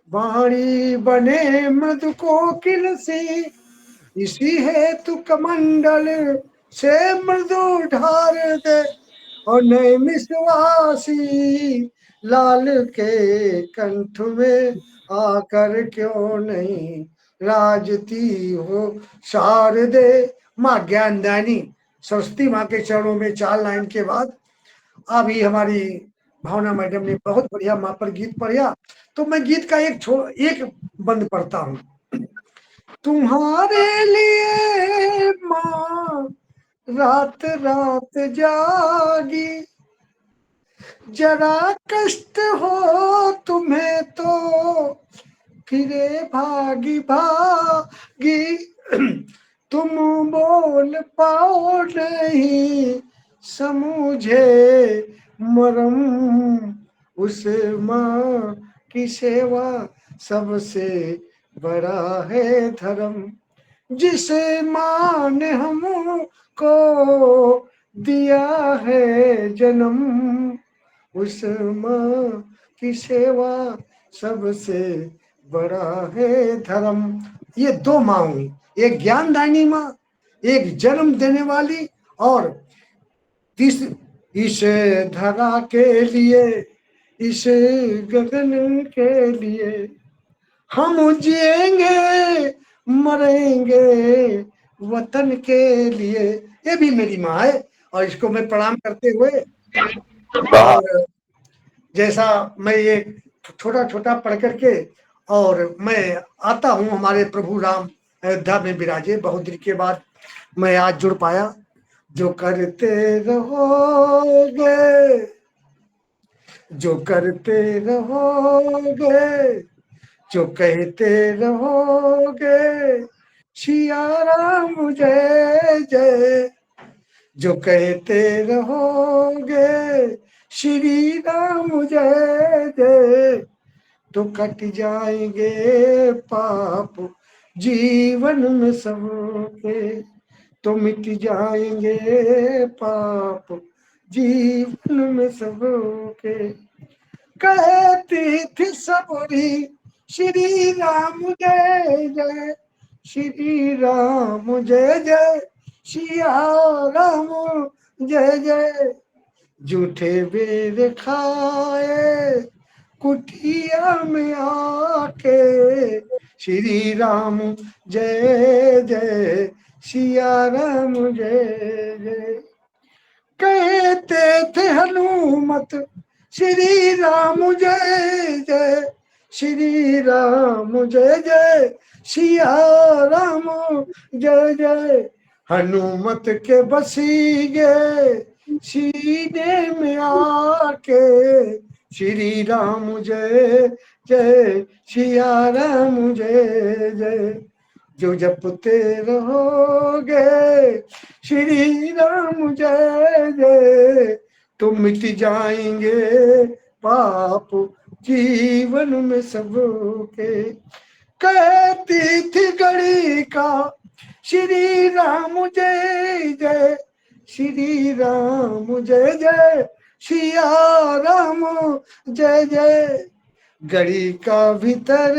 वाणी बने मधु कोकिल सी, इसी हेतु कमंडल से मृदु ढार दे, और नैमिषवासी लाल के कंठ में आकर क्यों नहीं राजती हो शारदे। माँ ज्ञानदायिनी सरस्वती माँ के चरणों में 4 लाइन के बाद अभी हमारी भावना मैडम ने बहुत बढ़िया माँ पर गीत पढ़ा, तो मैं गीत का एक बंद पढ़ता हूँ। तुम्हारे लिए माँ रात रात जागी, जरा कष्ट हो तुम्हें तो फिरे भागी भागी, तुम बोल पाओ नहीं समझे मरम, उस माँ की सेवा सबसे बड़ा है धर्म, जिस माँ ने हमको दिया है जन्म, उस माँ की सेवा सबसे बड़ा है धर्म। ये 2 माँ हुई, एक ज्ञानदायिनी माँ, एक जन्म देने वाली, और इस धरा के लिए, इस गगन के लिए हम जिएंगे मरेंगे वतन के लिए। ये भी मेरी माँ है और इसको मैं प्रणाम करते हुए, और जैसा मैं ये छोटा छोटा पढ़ करके और मैं आता हूँ, हमारे प्रभु राम अयोध्या में विराजे, बहुत दिन के बाद मैं आज जुड़ पाया। जो करते रहोगे, जो करते रहोगे, जो कहते रहोगे, सिया राम जय जय, जो कहते रहोगे श्री राम जय जय, तो कट जाएंगे पाप जीवन में सबके, तो मिट जाएंगे पाप जीवन में सबके। कहती थी सबरी श्री राम जय जय, श्री राम जय जय, सिया राम जय जय, झूठे बेर खाए कुटिया में आके, श्री राम जय जय, सिया राम जय जय। कहते थे हनुमत श्री राम जय जय, श्री राम जय जय, सिया राम जय जय, हनुमत के बसी गए सीने में आके, श्री राम जय जय, सिया राम जय जय, जो जपते रहोगे श्री राम जय जय, तो मिट जाएंगे पाप जीवन में सबके। कहती थी गड़ी का श्री राम जय जय, श्री राम जय जय, सिया राम जय जय, गड़ी का भीतर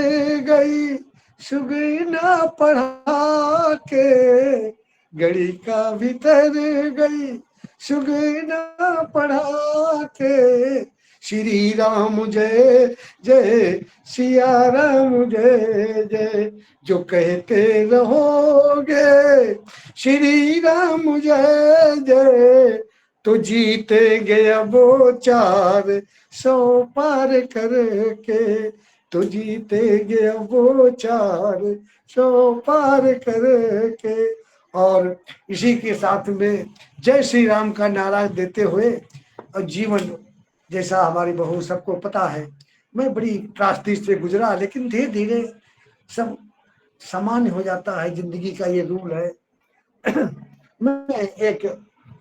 गई सुगना पढ़ा के, गड़ी का भीतर गई सुगना पढ़ा के, श्री राम जय जय, सिया राम जय जय, जो कहते रहोगे श्री राम जय जय, तो जीतेंगे अब वो 400 पार करके, तो जीतेंगे अब वो 400 पार करके। और इसी के साथ में जय श्री राम का नारा देते हुए, और जीवन जैसा हमारी बहू सबको पता है, मैं बड़ी त्रासदी से गुजरा, लेकिन धीरे धीरे सब सामान्य हो जाता है, जिंदगी का ये रूल है। मैं एक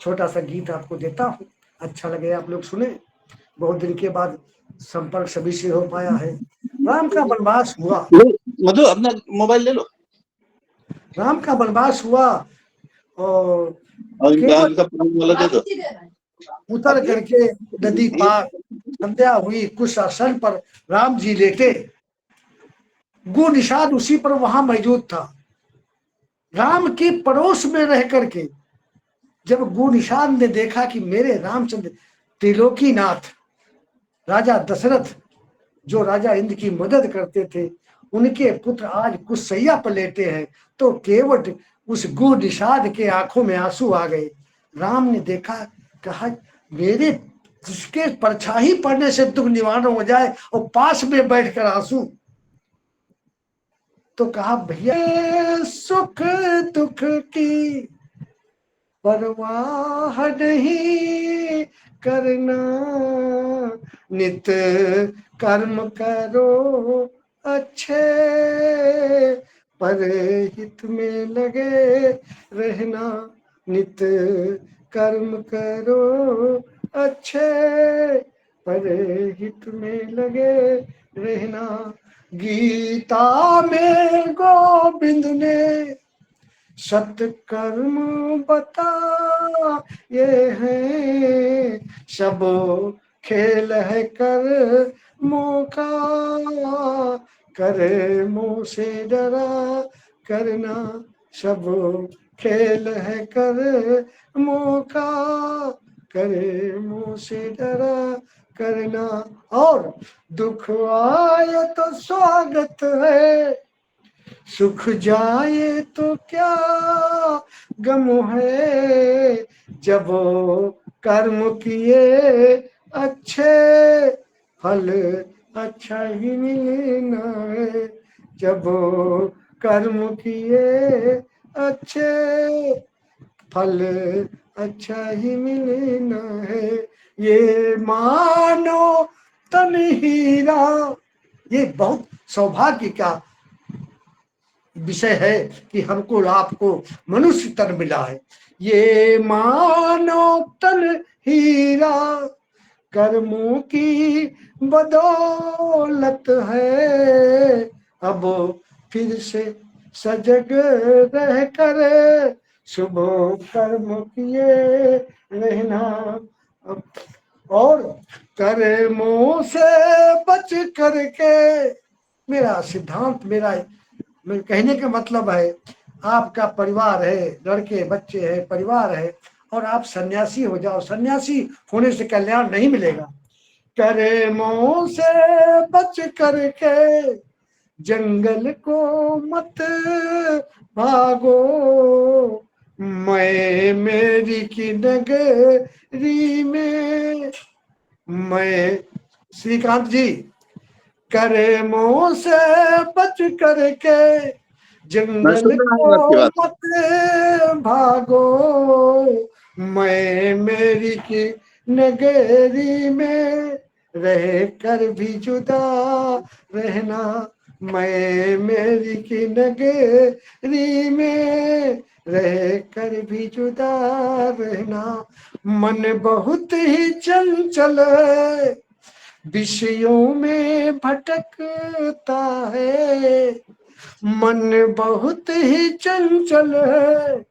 छोटा सा गीत आपको देता हूँ, अच्छा लगे आप लोग सुने, बहुत दिन के बाद संपर्क सभी से हो पाया है। राम का वनवास हुआ, मधु अपना मोबाइल ले लो, राम का वनवास हुआ और गान का वाला दे दो। उतर करके नदी पार, संध्या हुई कुछ आसन पर राम जी लेटे, गो निषाद उसी पर वहां मौजूद था। राम के पड़ोस में रह करके जब गो निषाद ने देखा कि मेरे रामचंद्र त्रिलोकीनाथ राजा दशरथ, जो राजा इंद्र की मदद करते थे, उनके पुत्र आज कुशैया पर लेटे हैं, तो केवट उस गो निषाद के आंखों में आंसू आ गए। राम ने देखा, कहा मेरे जिसके परछाई पड़ने से दुख निवारण हो जाए और पास में बैठकर आंसू, तो कहा भैया सुख दुख की परवाह नहीं करना, नित कर्म करो अच्छे, पर हित में लगे रहना, नित कर्म करो अच्छे, पर हित में लगे रहना। गीता में गोविंद ने सत्कर्म बता ये है, सब खेल है कर मौका, करे मुँह से डरा करना, सब खेल है कर मौका, करे मुँह से डरा करना। और दुख आए तो स्वागत है, सुख जाए तो क्या गम है, जब कर्म किए अच्छे फल अच्छा ही मिलना है, जब कर्म किए अच्छे फल अच्छा ही मिलना है। ये मानो तन हीरा, ये बहुत सौभाग्य का विषय है कि हमको आपको मनुष्य तन मिला है। ये मानव तन हीरा कर्मों की बदौलत है, अब फिर से सजग रह कर शुभ कर्म किए रहना, और कर्मों से बच करके। मेरा सिद्धांत, मेरा कहने का मतलब है, आपका परिवार है, लड़के बच्चे हैं, परिवार है, और आप सन्यासी हो जाओ, सन्यासी होने से कल्याण नहीं मिलेगा। कर्मों से बच करके जंगल को मत भागो, मैं मेरी की नगरी में, मैं श्रीकांत जी, कर्मों से बच करके जंगल को मत भागो, मैं मेरी की नगरी में रह कर भी जुदा रहना, मैं मेरी की नगरी में रह कर भी जुदा रहना। मन बहुत ही चंचल है, विषयों में भटकता है, मन बहुत ही चंचल है,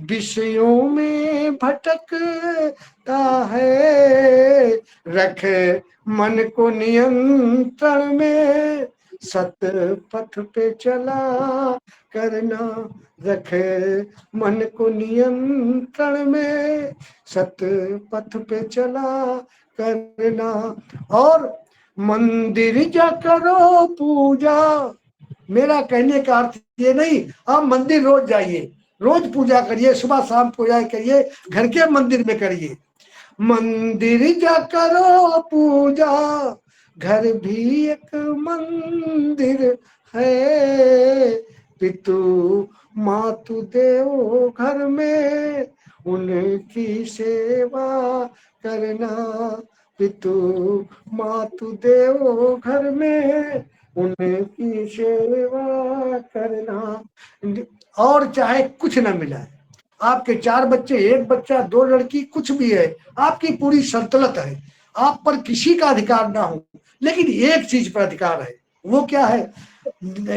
विषयों में भटकता है, रख मन को नियंत्रण में, सत पथ पे चला करना, रखे मन को नियंत्रण में, सत पथ पे चला करना। और मंदिर जा करो पूजा, मेरा कहने का अर्थ ये नहीं आप मंदिर रोज जाइए, रोज पूजा करिए, सुबह शाम पूजा करिए, घर के मंदिर में करिए। मंदिर जा करो पूजा, घर भी एक मंदिर है, पितु मातु देवो घर में, उनकी सेवा करना, पितु मातु देवो घर में, उनकी सेवा करना। और चाहे कुछ न मिला, आपके 4 बच्चे, 1 बच्चा, 2 लड़की, कुछ भी है, आपकी पूरी सल्तनत है, आप पर किसी का अधिकार ना हो, लेकिन एक चीज पर अधिकार है। वो क्या है?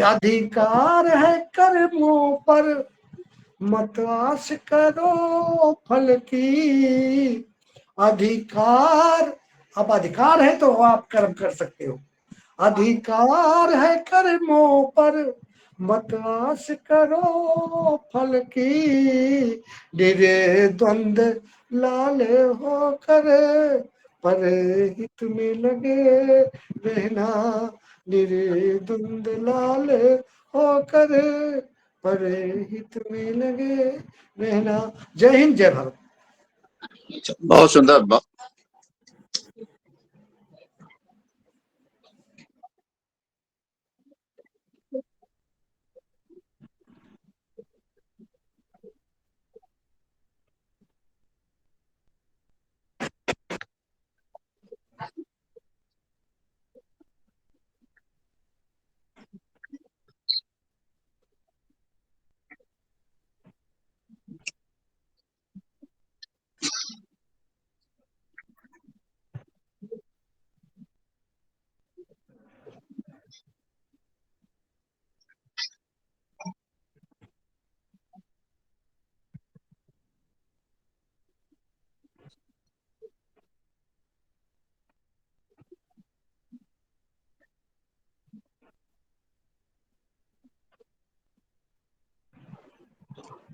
अधिकार है कर्मों पर, मत आस करो फल की। अधिकार, अब अधिकार है तो आप कर्म कर सकते हो। अधिकार है कर्मों पर, मत आस करो फल की। निर्द्वंद लाल होकर पर हित में लगे रहना, निर्द्वंद लाल होकर पर हित में लगे रहना। जय हिंद, जय भारत। बहुत सुंदर।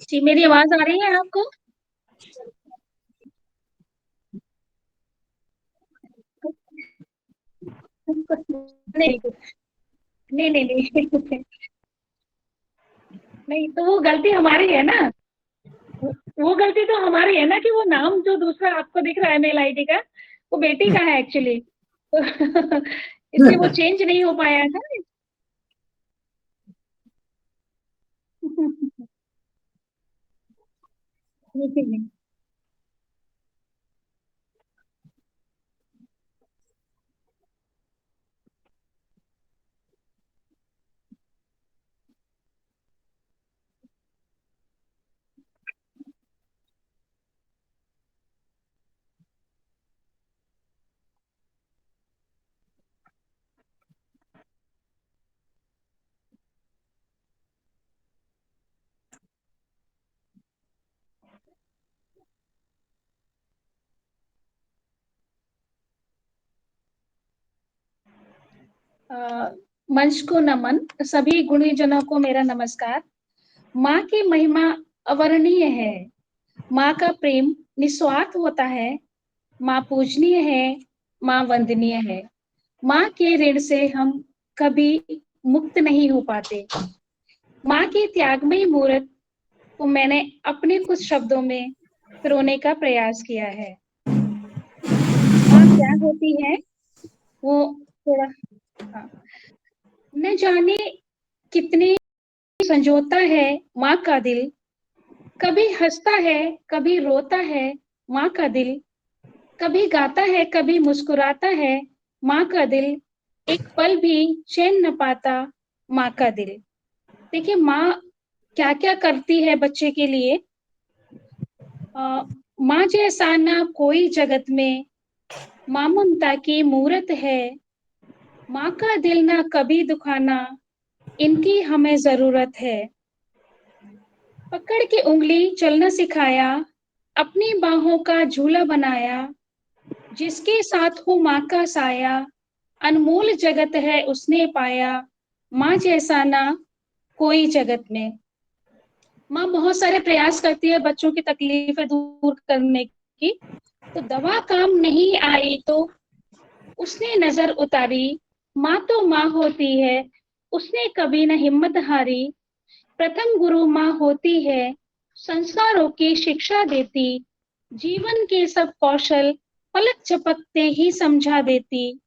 जी, मेरी आवाज आ रही है आपको? नहीं नहीं नहीं नहीं नहीं, तो वो गलती हमारी है ना, वो गलती तो हमारी है ना कि वो नाम जो दूसरा आपको दिख रहा है मेल आईडी का, वो बेटी का है एक्चुअली। तो इसलिए वो चेंज नहीं हो पाया है ना। मंच को नमन, सभी गुणीजनों को मेरा नमस्कार। माँ की महिमा अवर्णीय है, माँ का प्रेम निस्वार्थ होता है, माँ पूजनीय है, माँ वंदनीय है, माँ के ऋण से हम कभी मुक्त नहीं हो पाते। माँ की त्यागमयी मूर्त को मैंने अपने कुछ शब्दों में पिरोने का प्रयास किया है। माँ क्या होती है वो थोड़ा, हाँ, न जाने कितने संजोता है माँ का दिल, कभी हंसता है कभी रोता है माँ का दिल, कभी गाता है कभी मुस्कुराता है माँ का दिल, एक पल भी चैन न पाता माँ का दिल। देखिए माँ क्या क्या करती है बच्चे के लिए। माँ जैसा ना कोई जगत में, माँ ममता की मूरत है, माँ का दिल ना कभी दुखाना, इनकी हमें जरूरत है। पकड़ के उंगली चलना सिखाया, अपनी बाहों का झूला बनाया, जिसके साथ हो माँ का साया, अनमोल जगत है उसने पाया, माँ जैसा ना कोई जगत में। माँ बहुत सारे प्रयास करती है बच्चों की तकलीफें दूर करने की, तो दवा काम नहीं आई तो उसने नजर उतारी। माँ तो माँ होती है, उसने कभी न हिम्मत हारी। प्रथम गुरु माँ होती है, संस्कारों की शिक्षा देती। जीवन के सब कौशल पलक झपकते ही समझा देती।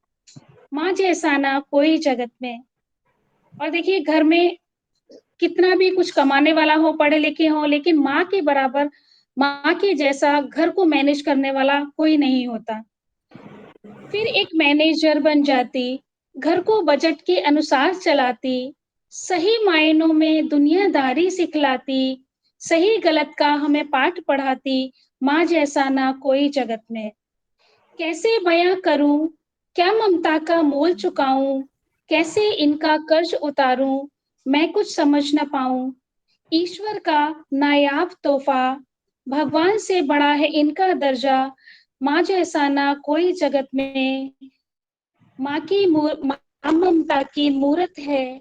माँ जैसा ना कोई जगत में। और देखिए, घर में कितना भी कुछ कमाने वाला हो, पढ़े लिखे हो, लेकिन माँ के बराबर, माँ के जैसा घर को मैनेज करने वाला कोई नहीं होता। फिर एक मैनेजर बन जाती, घर को बजट के अनुसार चलाती, सही मायनों में दुनियादारी सिखलाती, सही गलत का हमें पाठ पढ़ाती। माँ जैसा ना कोई जगत में। कैसे बयां करूं, क्या ममता का मोल चुकाऊं, कैसे इनका कर्ज उतारूं, मैं कुछ समझ न पाऊं। ईश्वर का नायाब तोहफा, भगवान से बड़ा है इनका दर्जा। माँ जैसा ना कोई जगत में। माँ ममता की मूरत है,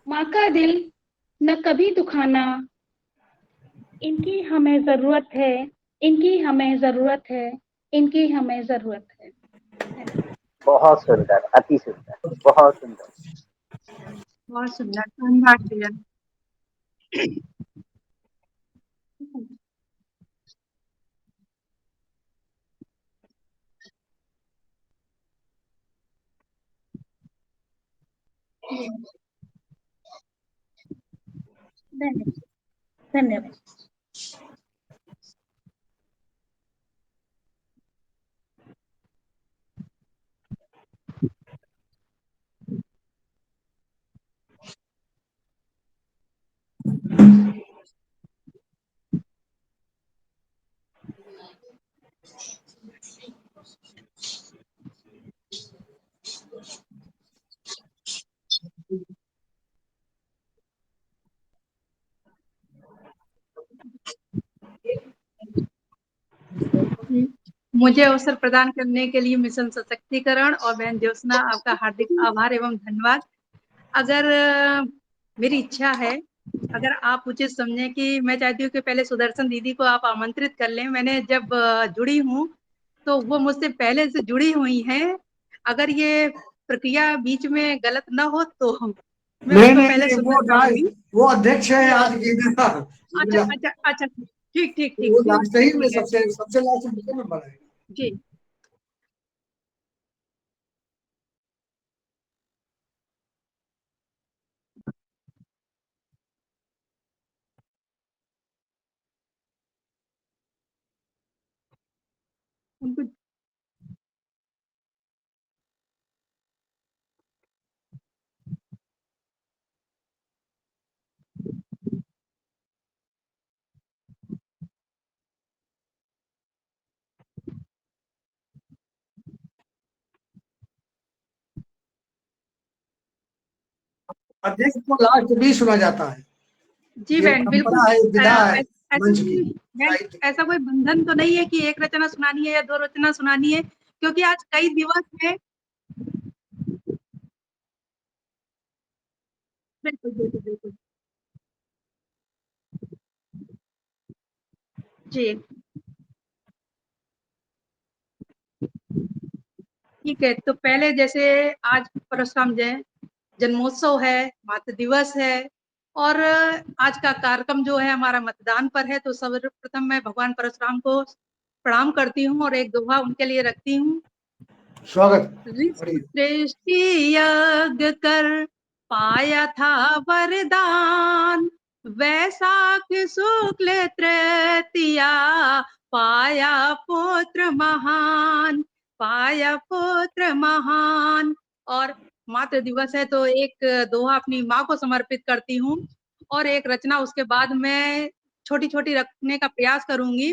माँ का दिल न कभी दुखाना। इनकी हमें जरूरत है, इनकी हमें जरूरत है, इनकी हमें जरूरत है। बहुत सुंदर, अति सुंदर, बहुत सुंदर। बहुत सुंदर, धन्यवाद भैया। धन्यवाद, धन्यवाद। मुझे अवसर प्रदान करने के लिए मिशन सशक्तिकरण और बहन ज्योत्सना, आपका हार्दिक आभार एवं धन्यवाद। अगर मेरी इच्छा है, अगर आप मुझे समझें कि मैं चाहती हूँ कि पहले सुदर्शन दीदी को आप आमंत्रित कर लें। मैंने जब जुड़ी हूँ तो वो मुझसे पहले से जुड़ी हुई हैं। अगर ये प्रक्रिया बीच में गलत ना हो तो मैं नहीं उनको नहीं पहले नहीं, सुनना चाहूंगी। वो अध्यक्ष है आज की ना। अच्छा अच्छा अच्छा, ठीक ठीक ठीक वो ठीक लास्ट ही में ठीक है सबसे सबसे लास्ट में नंबर है। जी। उनको अध्यक्ष को लास्ट भी सुना जाता है। जी ये बहन, बिल्कुल। परंपरा है, विधा है ऐसा मंच की, कोई बहन, साहित्य। ऐसा कोई बंधन तो नहीं है कि एक रचना सुनानी है या दो रचना सुनानी है, क्योंकि आज कई दिवस है। बिल्कुल बिल्कुल बिल्कुल। जी ठीक है, तो पहले जैसे आज परशुराम जन्मोत्सव है, मातृ दिवस है, और आज का कार्यक्रम जो है हमारा मतदान पर है, तो सर्वप्रथम मैं भगवान परशुराम को प्रणाम करती हूँ और एक दोहा उनके लिए रखती हूँ। स्वागत। सृष्टि यज्ञ कर पाया था वरदान, वैशाख शुक्ल तृतीया पाया पुत्र महान, पाया पुत्र महान। और मातृ दिवस है तो एक दोहा अपनी माँ को समर्पित करती हूँ, और एक रचना उसके बाद मैं छोटी छोटी रखने का प्रयास करूंगी।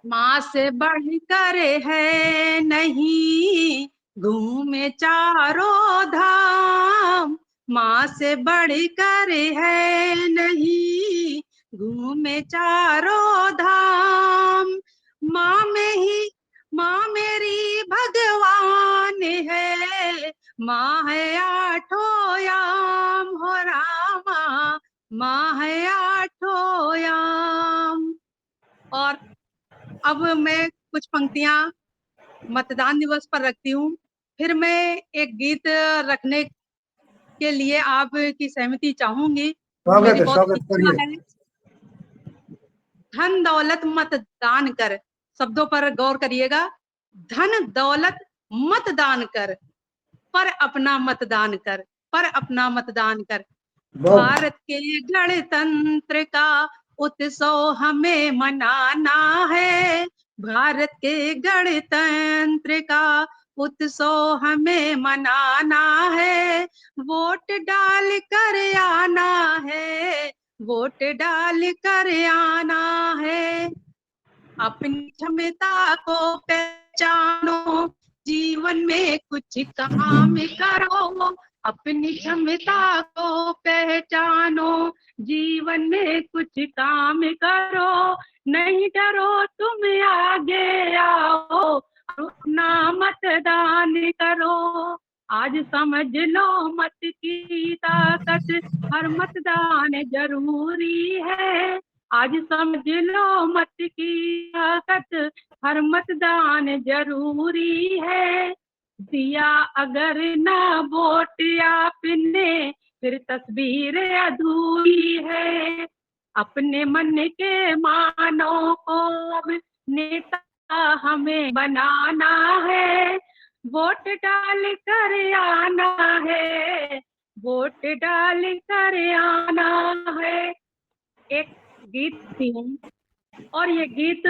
माँ से बढ़कर है नहीं, घूमे चारों धाम, माँ से बढ़कर है नहीं, घूमे चारों धाम। माँ में ही माँ मेरी भगवान है, माँ है आठों याम हो रामा, माँ है आठों याम। और अब मैं कुछ पंक्तियां मतदान दिवस पर रखती हूँ। फिर मैं एक गीत रखने के लिए आपकी सहमति चाहूंगी। स्वागत मेरी है, बहुत स्वागत इच्छा करिए। है। धन दौलत मत दान कर, शब्दों पर गौर करिएगा। धन दौलत मत दान कर, पर अपना मतदान कर, पर अपना मतदान कर। बहुत भारत के गणतंत्र का उत्सव हमें मनाना है, भारत के गणतंत्र का उत्सव हमें मनाना है। वोट डाल कर आना है, वोट डाल कर आना है। अपनी क्षमता को पहचानो, जीवन में कुछ काम करो। अपनी क्षमता को पहचानो, जीवन में कुछ काम करो। नहीं डरो तुम आगे आओ, अपना मतदान करो। आज समझ लो मत की ताकत, हर मतदान जरूरी है। आज समझ लो मत की ताकत, हर मतदान जरूरी है। दिया अगर ना वोट आपने, फिर तस्वीर अधूरी है। अपने मन के मानों को अब नेता हमें बनाना है। वोट डाल कर आना है, वोट डाल कर आना है। एक गीत थी और ये गीत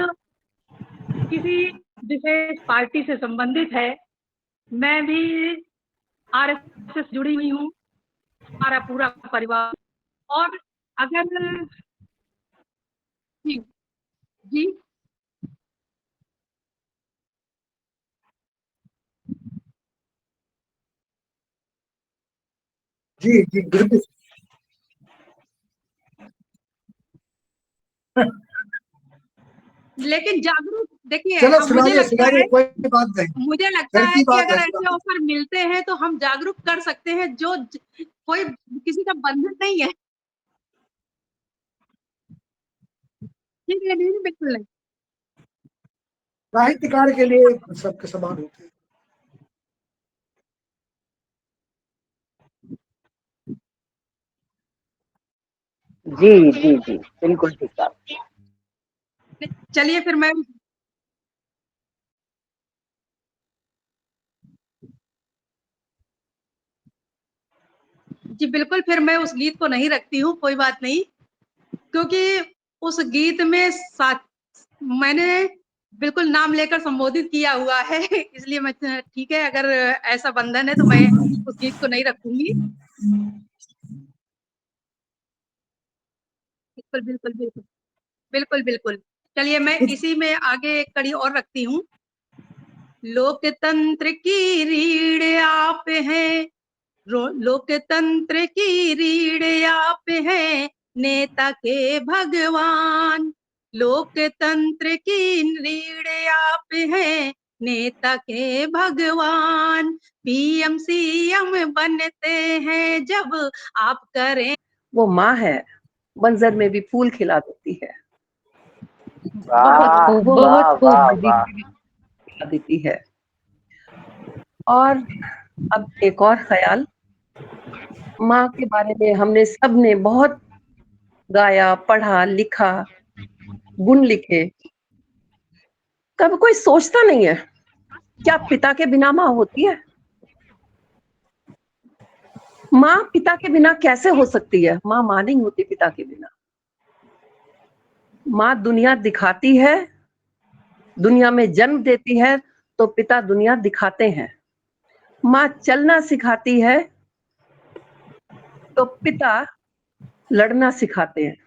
किसी विशेष पार्टी से संबंधित है। मैं भी आरएसएस जुड़ी हुई हूँ, हमारा पूरा परिवार। और अगर जी जी जी जी बिल्कुल। लेकिन जागरूक देखिए, चलो अब सुनाइए सुनाइए, कोई बात नहीं, मुझे लगता घर है की कि बात अगर है, ऐसे अवसर मिलते हैं तो हम जागरूक कर सकते हैं। जो कोई किसी का बंधन नहीं है। ठीक है, नहीं बिल्कुल नहीं। साहित्यकार के लिए सबके समान होते हैं। जी जी जी बिल्कुल ठीक है। चलिए फिर मैं जी बिल्कुल, फिर मैं उस गीत को नहीं रखती हूँ, कोई बात नहीं। क्योंकि उस गीत में मैंने बिल्कुल नाम लेकर संबोधित किया हुआ है। इसलिए मैं ठीक है, अगर ऐसा बंधन है तो मैं उस गीत को नहीं रखूंगी। बिल्कुल बिल्कुल बिल्कुल बिल्कुल बिल्कुल। चलिए मैं इसी में आगे एक कड़ी और रखती हूँ। लोकतंत्र की रीढ़ आप हैं, लोकतंत्र की रीढ़ आप हैं, नेता के भगवान। लोकतंत्र की रीढ़ आप हैं, नेता के भगवान। पीएम सीएम बनते हैं जब आप करें। वो माँ है, मंजर में भी फूल खिला देती है, वाह वाह बहुत वाह बड़ी वाह। खिला देती है। और अब एक और ख्याल, माँ के बारे में हमने सबने बहुत गाया, पढ़ा, लिखा, गुण लिखे। कब कोई सोचता नहीं है क्या पिता के बिना माँ होती है? माँ पिता के बिना कैसे हो सकती है? माँ माँ नहीं होती पिता के बिना। माँ दुनिया दिखाती है, दुनिया में जन्म देती है, तो पिता दुनिया दिखाते हैं। माँ चलना सिखाती है, तो पिता लड़ना सिखाते हैं।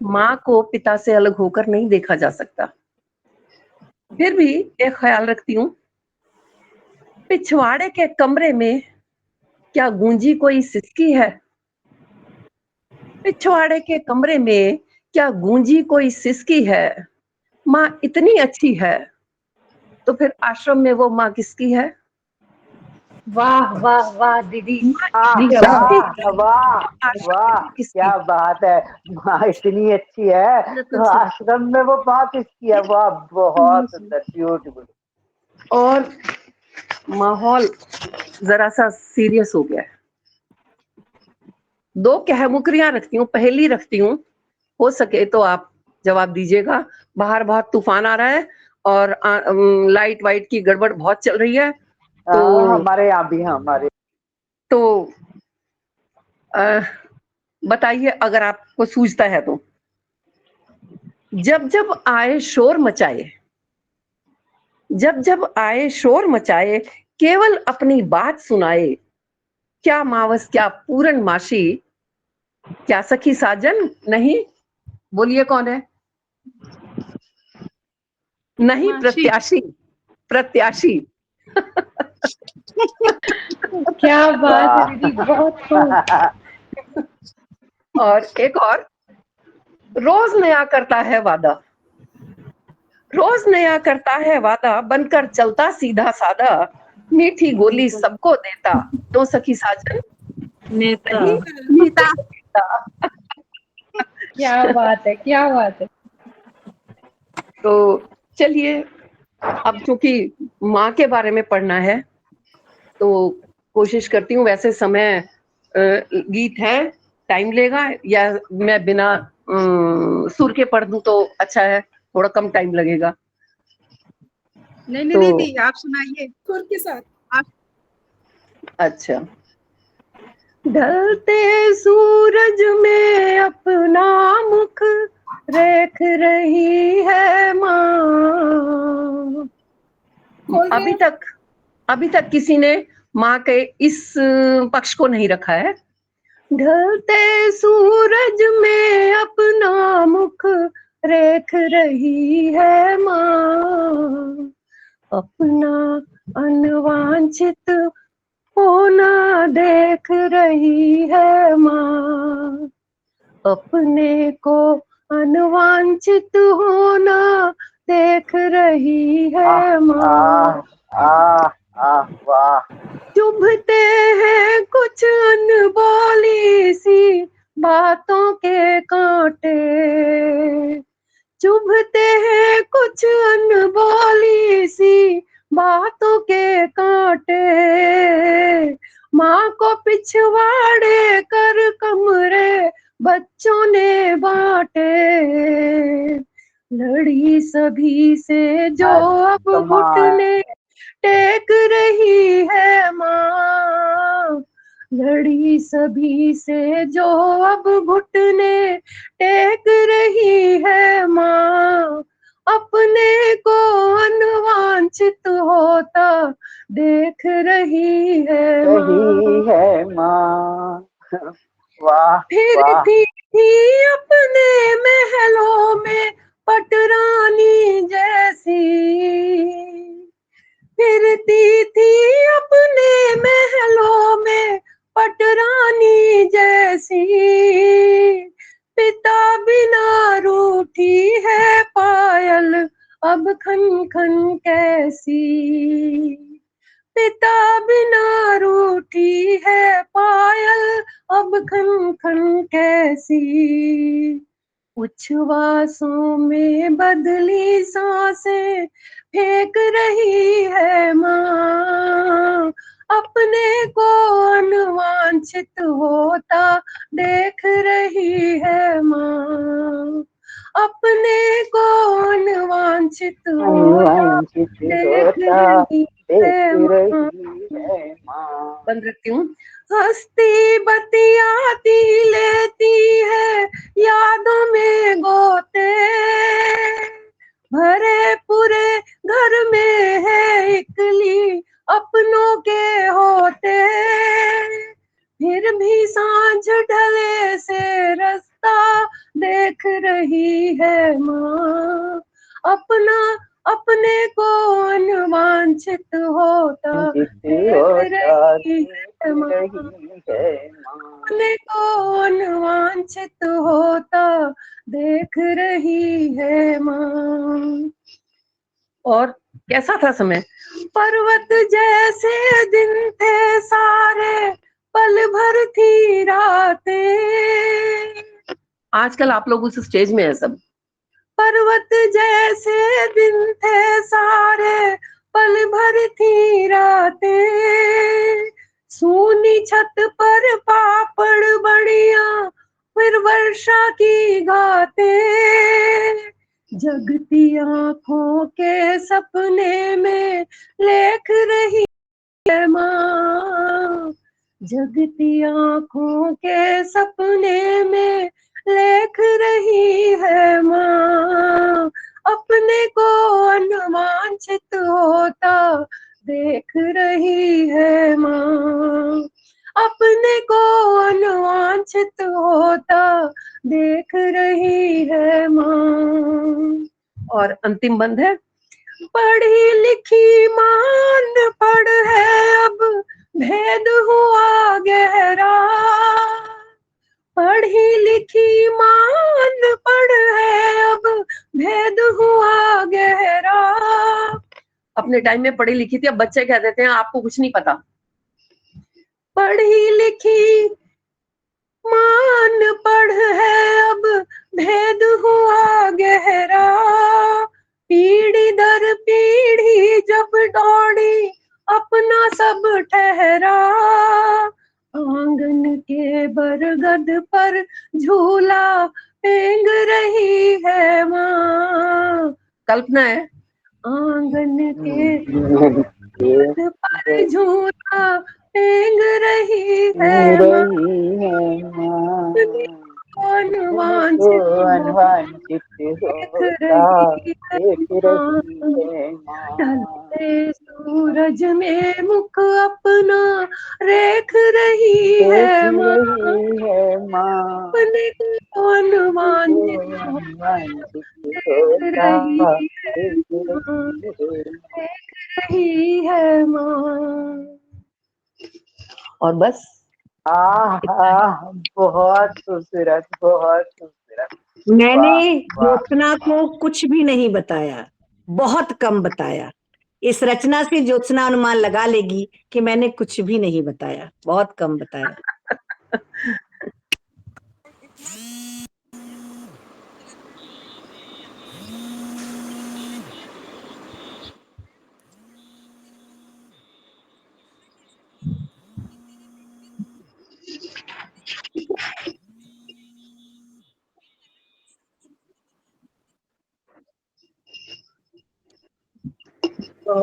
माँ को पिता से अलग होकर नहीं देखा जा सकता। फिर भी एक ख्याल रखती हूँ, पिछवाड़े के कमरे में क्या गूंजी कोई सिसकी है? पिछवाड़े के कमरे में क्या गूंजी कोई सिसकी है? माँ इतनी अच्छी है, तो फिर आश्रम में वो माँ किसकी है? वाह वाह वाह दीदी, वाह वाह वाह, क्या बात है। माँ इतनी अच्छी है तो आश्रम में वो माँ किसकी है। वाह, बहुत सुंदर, ब्यूटीफुल। और माहौल जरा सा सीरियस हो गया है। 2 कहमुकरियां रखती हूँ, पहेली रखती हूँ, हो सके तो आप जवाब दीजिएगा। बाहर बहुत तूफान आ रहा है और लाइट वाइट की गड़बड़ बहुत चल रही है, तो हमारे यहाँ भी है, हमारे। तो बताइए अगर आपको सूझता है तो। जब जब आए शोर मचाए, जब जब आए शोर मचाए, केवल अपनी बात सुनाए, क्या मावस क्या पूरन माशी, क्या सखी साजन नहीं, बोलिए कौन है। नहीं, प्रत्याशी, प्रत्याशी। क्या बात है दीदी, बहुत खूब। और एक और, रोज नया करता है वादा, रोज नया करता है वादा, बनकर चलता सीधा सादा, मीठी गोली सबको देता, तो सखी साजन नेता। नहीं, नीता। क्या बात है, क्या बात है। तो चलिए, अब चूंकि माँ के बारे में पढ़ना है तो कोशिश करती हूँ। वैसे समय गीत है, टाइम लेगा, या मैं बिना सुर के पढ़ दूं तो अच्छा है, थोड़ा कम टाइम लगेगा। नहीं नहीं तो दीदी, आप सुनाइए सुर के साथ आप। अच्छा। ढलते सूरज में अपना मुख देख रही है माँ। अभी तक किसी ने माँ के इस पक्ष को नहीं रखा है। ढलते सूरज में अपना मुख देख रही है माँ, अपना अनवांछित होना देख रही है माँ, अपने को अनवांछित होना देख रही है माँ। वाह। चुभते हैं कुछ अनबोली सी बातों के कांटे, चुभते हैं कुछ अनबोली सी बातों के कांटे, माँ को पिछवाड़े कर कमरे बच्चों ने बांटे, लड़ी सभी से जो अब घुटने टेक रही है माँ, लड़ी सभी से जो अब घुटने टेक रही है माँ, अपने को अनवांछित होता देख रही है माँ। वाह वाह। फिरती थी अपने महलों में पटरानी जैसी, फिरती थी अपने महलों में पटरानी जैसी, पिता बिना रूठी है पायल अब खन खन कैसी, पिता बिना रूठी है पायल अब खन खन कैसी, उच्छ्वासों में बदली सांसें फेंक रही है माँ, अपने को अनवांछित होता देख रही है माँ, अपने को अनवांछित होता देख रही है माँ। बंद रखती हूँ। हंसती बतियाती लेती है यादों में गोते, भरे पूरे घर में है इकली अपनों के होते, फिर भी सांझ ढले से रास्ता देख रही है माँ, अपना अपने को अनवांछित होता देख रही है माँ, अपने को अनवांछित होता देख रही है माँ। और कैसा था समय, पर्वत जैसे दिन थे आजकल आप लोग उस स्टेज में है सब। पर्वत जैसे दिन थे सारे, पल भर थी रातें, सूनी छत पर पापड़ बढ़िया, फिर वर्षा की घाटे, जगती आंखों के सपने में लेख रही है माँ, जगती आंखों के सपने में लेख रही है माँ, अपने को अनुवांछित होता देख रही है माँ, अपने को अनुवांछित होता देख रही है माँ। और अंतिम बंद है, पढ़ी लिखी मान पढ़ है अब भेद हुआ गहरा, पढ़ी लिखी मान पढ़ है अब भेद हुआ गहरा। अपने टाइम में पढ़ी लिखी थी, अब बच्चे कह देते हैं आपको कुछ नहीं पता। पढ़ी लिखी मान पढ़ है अब भेद हुआ गहरा, पीढ़ी दर पीढ़ी जब दौड़ी अपना सब ठहरा, आंगन के बरगद पर झूला फेंक रही है माँ। कल्पना है, आंगन के बरगद पर झूला फेंक रही है माँ, अनुवांछित अनुवांछित देख होता रही है देख माँ, रही है माँ, ढलते सूरज में मुख अपना रेख रही देख है माँ, रही है माँ, अपने को अनुवांछित अनुवांछित देख होता रही है देख माँ, रही है माँ। देख रही है माँ। और बस बहुत खूबसूरत, बहुत खूबसूरत। मैंने वाह वाह ज्योत्सना को कुछ भी नहीं बताया, बहुत कम बताया। इस रचना से ज्योत्सना अनुमान लगा लेगी कि मैंने कुछ भी नहीं बताया, बहुत कम बताया।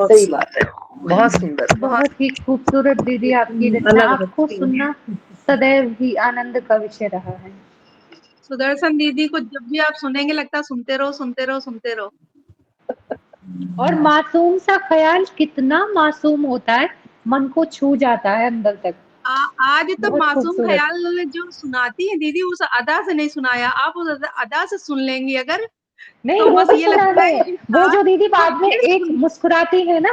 सही बात है, बहुत सुंदर, बहुत ही खूबसूरत दीदी आपकी रचना, अलग आपको सुनना सदैव ही आनंद का विषय रहा है। सुदर्शन दीदी को जब भी आप सुनेंगे लगता है सुनते रहो सुनते रहो सुनते रहो। और मासूम सा ख्याल कितना मासूम होता है, मन को छू जाता है अंदर तक। आज तो बहुत मासूम खूबसूरत। ख्याल जो सुनाती है दीदी उस अदा से नहीं सुनाया, आप उस अदा से सुन लेंगी अगर नहीं तो वो बस भी ये सुना लगता दे, है वो जो दीदी तो बाद में फिर एक सुन। मुस्कुराती है ना,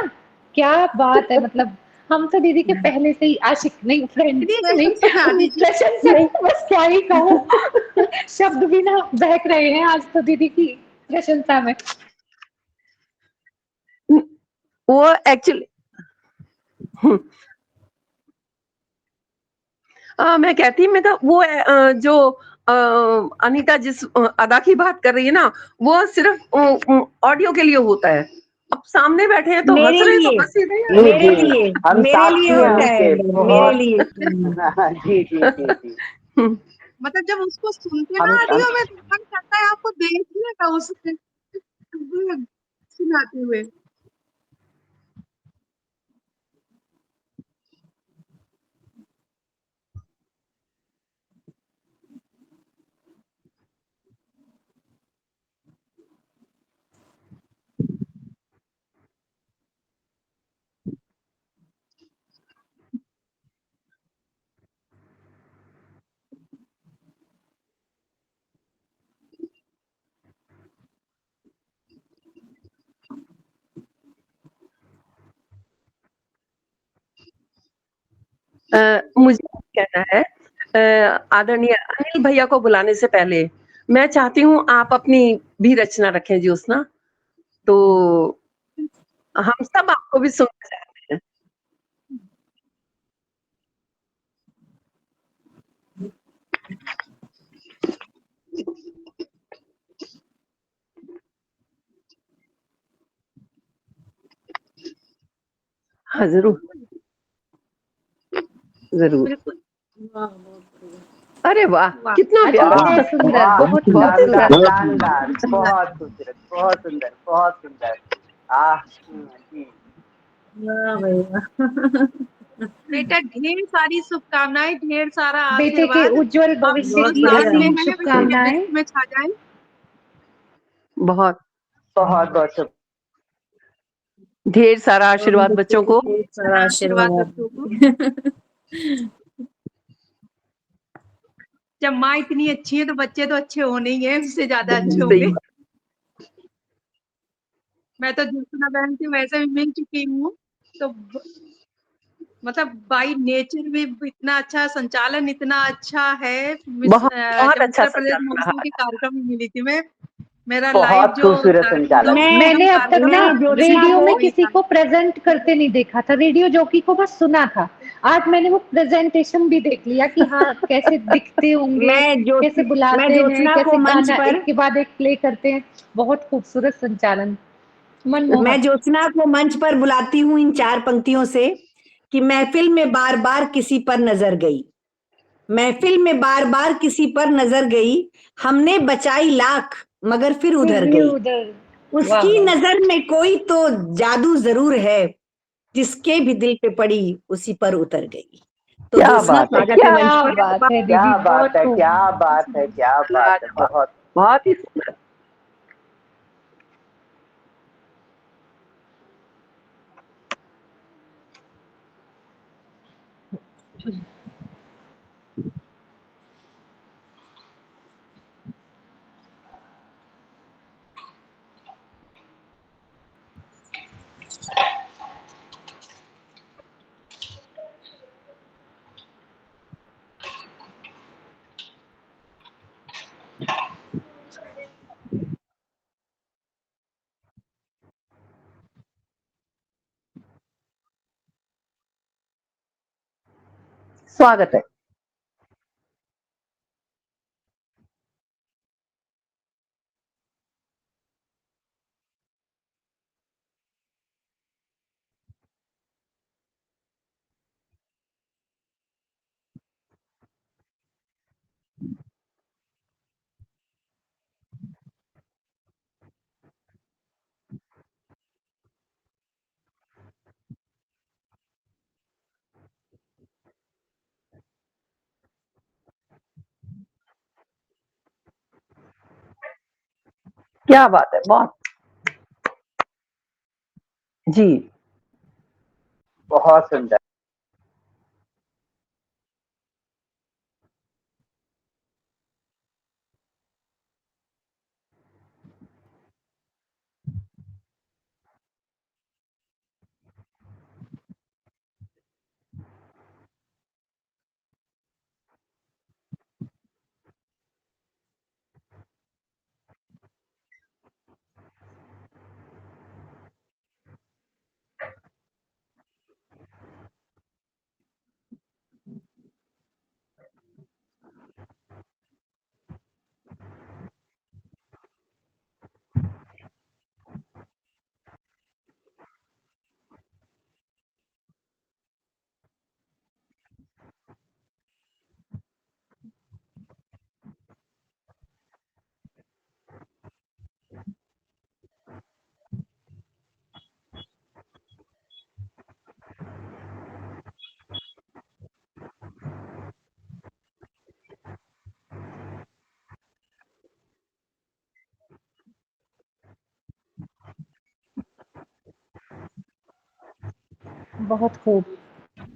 क्या बात है। मतलब हम तो दीदी के पहले से ही आशिक, नहीं फ्रेंड दीदी नहीं, सुना दीजिए। प्रशंसक, बस क्या ही कहूँ। शब्द भी ना बहक रहे हैं आज तो दीदी की प्रशंसा में। वो एक्चुअली मैं कहती मैं तो वो जो अनीता जिस अदा की बात कर रही है ना, वो सिर्फ ऑडियो के लिए होता है। अब सामने बैठे हैं तो हंस मेरे रहे हैं तो लिए, हंस ही रहे जी मेरे जी, लिए, हम मेरे लिए साक्षी हैं होता है, उसके मेरे बहुत। लिए। जी जी जी जी। हैं। मतलब जब उसको सुनते ना हम ऑडियो में तो मन करता है आपको देखने का उससे सुनाते हुए। मुझे कहना है आदरणीय अनिल भैया को बुलाने से पहले मैं चाहती हूँ आप अपनी भी रचना रखें ज्योत्सना, तो हम सब आपको भी सुनना चाहते हैं। हाँ जरूर जरूर। बिल्कुल। अरे वाह, कितना अरे प्यारा। बहुत सुंदर, वाह, बहुत शानदार खूबसूरत। शानदार, बहुत खूबसूरत, बहुत सुंदर, बहुत सुंदर। जी। वाह भैया। बेटा ढेर सारी शुभकामनाएं, ढेर सारा बेटे के आशीर्वाद। उज्जवल आप भविष्य जो की साथ में असीम हैं शुभकामनाएं। विश्व में छा जाएं। बहुत बहुत बहुत शुभ। ढेर सारा आशीर्वाद बच्चों को। सारा आशीर्वाद बच्चों को। जब माँ इतनी अच्छी है तो बच्चे तो अच्छे होने ही हैं, उससे ज्यादा अच्छे होंगे। मैं तो ज्योत्सना बहन से वैसे भी मिल चुकी हूँ, तो मतलब बाई नेचर भी इतना अच्छा संचालन, इतना अच्छा है। बहुत जब अच्छा उत्तर प्रदेश संचालन रहा महोत्सव के कार्यक्रम में मिली थी मैं, मेरा लाइव बहुत जो खूबसूरत संचालन। मैंने अब तक ना रेडियो में किसी को को प्रेजेंट करते नहीं देखा था, रेडियो जॉकी को बस सुना था। आज मैंने वो प्रेजेंटेशन भी देख लिया कि हाँ कैसे दिखते होंगे, कैसे बुलाते हैं, कैसे गाना एक के बाद एक प्ले करते हैं। बहुत खूबसूरत संचालन, मनमोहक। मैं ज्योत्सना को मंच पर बुलाती हूँ इन 4 पंक्तियों से कि महफिल में बार बार किसी पर नजर गई, महफिल में बार बार किसी पर नजर गई, हमने बचाई लाख मगर फिर उधर गई, उसकी नजर में कोई तो जादू जरूर है, जिसके भी दिल पे पड़ी उसी पर उतर गई। तो क्या ज्योत्सना बात है, स्वागत है मंच क्या पर। बात है क्या दीदी, बात है, बहुत क्या बात है, क्या बात है, बहुत बहुत ही सुंदर। स्वागत है। क्या बात है, बहुत जी, बहुत सुंदर। बहुत खूब।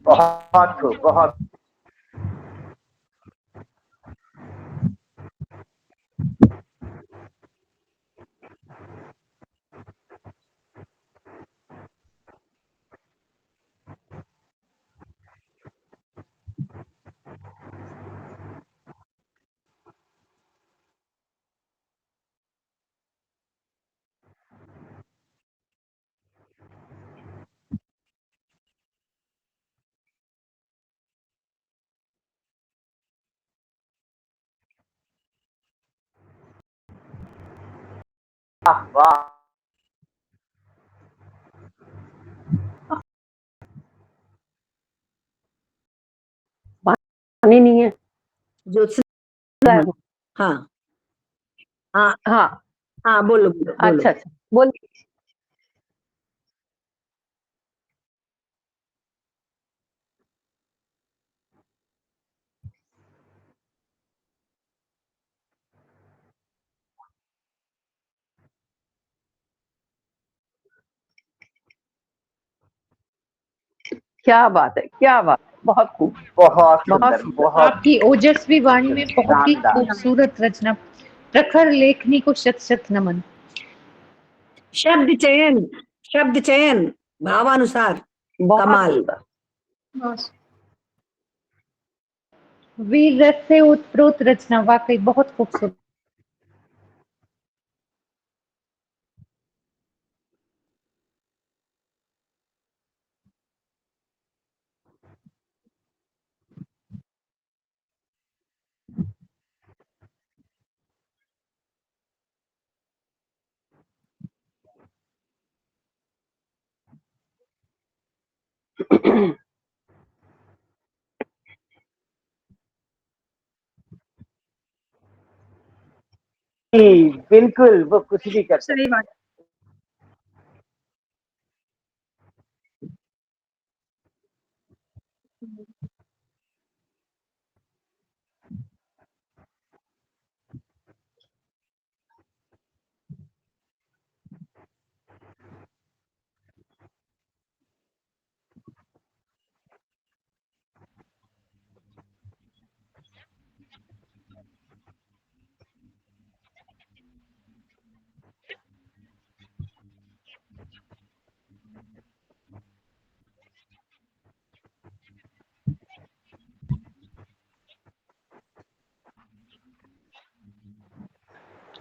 बहुत खूब, बहुत वाह। नहीं है ज्योत्सना। हाँ हाँ हाँ हाँ, बोलो बोलो बोलो। अच्छा अच्छा बोलिए। क्या बात है, क्या बात है, बहुत खूब, बहुत बहुत सुंदर, सुंदर। बहुत आपकी ओजस्वी वाणी में बहुत ही शानदार। खूबसूरत रचना, प्रखर लेखनी को शत शत नमन। शब्द चयन, शब्द चयन भावानुसार, बहुत कमाल। सुंदर। वीर रस से उत्प्रोत रचना, वाकई बहुत खूबसूरत। बिल्कुल, वो कुछ भी कर सकते। सही बात।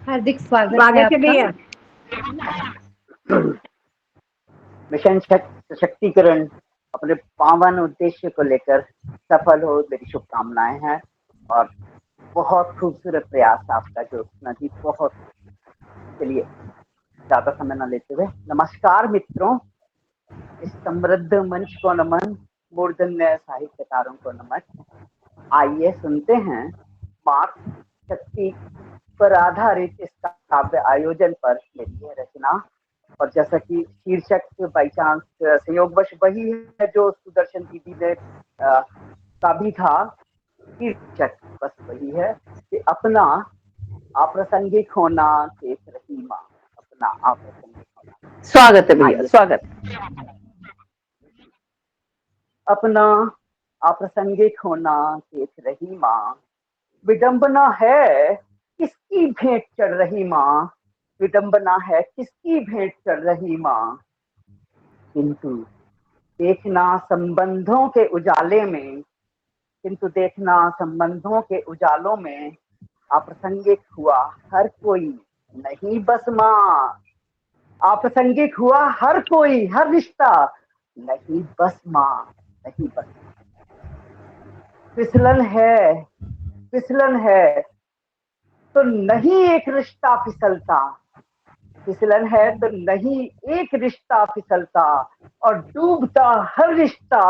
हार्दिक स्वागत है स्वागत है आपका। भैया। मिशन सशक्तिकरण अपने पावन उद्देश्य को लेकर सफल हो, मेरी शुभकामनाएं हैं। और बहुत खूबसूरत प्रयास आपका ज्योत्सना जी, बहुत। चलिए ज्यादा समय न लेते हुए, नमस्कार मित्रों, इस समृद्ध मंच को नमन, मूर्धन्य साहित्यकारों को नमन। आइए सुनते हैं मातृ शक्ति पर आधारित इस काव्य आयोजन पर मेरी यह रचना। और जैसा कि शीर्षक बाई चांस संयोगवश वही है जो सुदर्शन दीदी ने का भी था, शीर्षक बस वही है कि अपना अप्रासंगिक होना देख रही माँ, अपना अप्रासंगिक होना। स्वागत है भैया, आइए, स्वागत। अपना अप्रासंगिक होना देख रही माँ, विडंबना है किसकी भेंट चढ़ रही माँ, विडंबना है किसकी भेंट चढ़ रही माँ। किंतु देखना संबंधों के उजाले में, किंतु देखना संबंधों के उजालों में अप्रासंगिक हुआ हर कोई, नहीं बस माँ। अप्रासंगिक हुआ हर कोई, हर रिश्ता, नहीं बस माँ, नहीं बस। फिसलन है, फिसलन है तो नहीं एक रिश्ता फिसलता, फिसलन है तो नहीं एक रिश्ता फिसलता। और डूबता हर रिश्ता,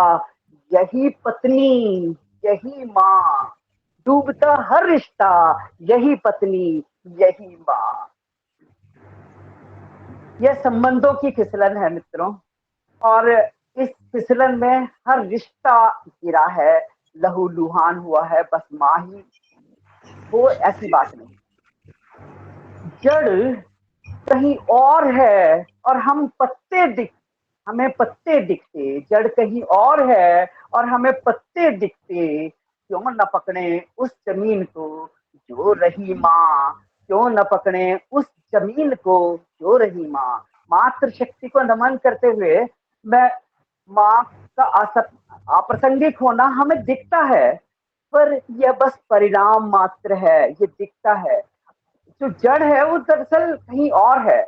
यही पत्नी, यही माँ। डूबता हर रिश्ता, यही पत्नी, यही माँ। यह संबंधों की फिसलन है मित्रों, और इस फिसलन में हर रिश्ता गिरा है, लहू लुहान हुआ है, बस माँ ही वो, ऐसी बात नहीं। जड़ कहीं और है और हम हमें पत्ते दिखते, जड़ कहीं और है और हमें पत्ते दिखते। क्यों न पकड़े उस जमीन को जो रही माँ, क्यों न पकड़े उस जमीन को जो रही माँ। मातृशक्ति को नमन करते हुए मैं, माँ का अप्रासंगिक होना हमें दिखता है, पर यह बस परिणाम मात्र है, ये दिखता है। जो जड़ है वो दरअसल कहीं और है।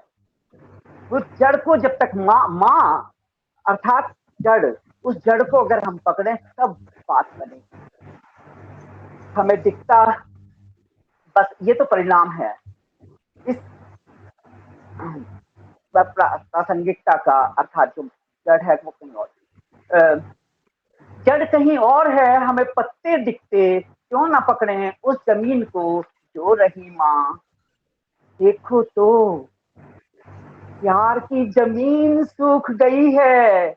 उस जड़ को जब तक माँ अर्थात जड़, उस जड़ को अगर हम पकड़े तब बात बने। हमें दिखता बस, ये तो परिणाम है इस प्रासंगिकता का, अर्थात जो जड़ है वो कहीं और। जड़ कहीं और है, हमें पत्ते दिखते, क्यों ना पकड़े उस जमीन को जो रही माँ। देखो तो प्यार की जमीन सूख गई है,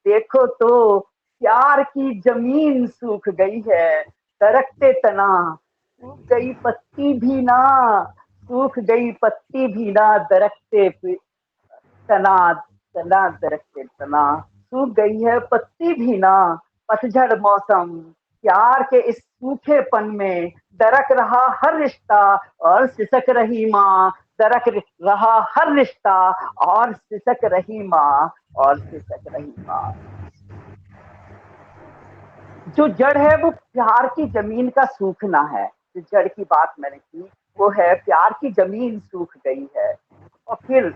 देखो तो प्यार की जमीन सूख गई है। दरख्ते तना सूख गई पत्ती भी ना, सूख गई पत्ती भी ना, दरख्ते तना तना दरख्ते तना सूख गई है पत्ती भी ना। पतझड़ मौसम प्यार के इस सूखेपन में दरक रहा हर रिश्ता और सिसक रही माँ। दरक रहा हर रिश्ता और सिसक रही माँ, और सिसक रही माँ। जो जड़ है वो प्यार की जमीन का सूखना है। जो जड़ की बात मैंने की वो है प्यार की जमीन सूख गई है। और फिर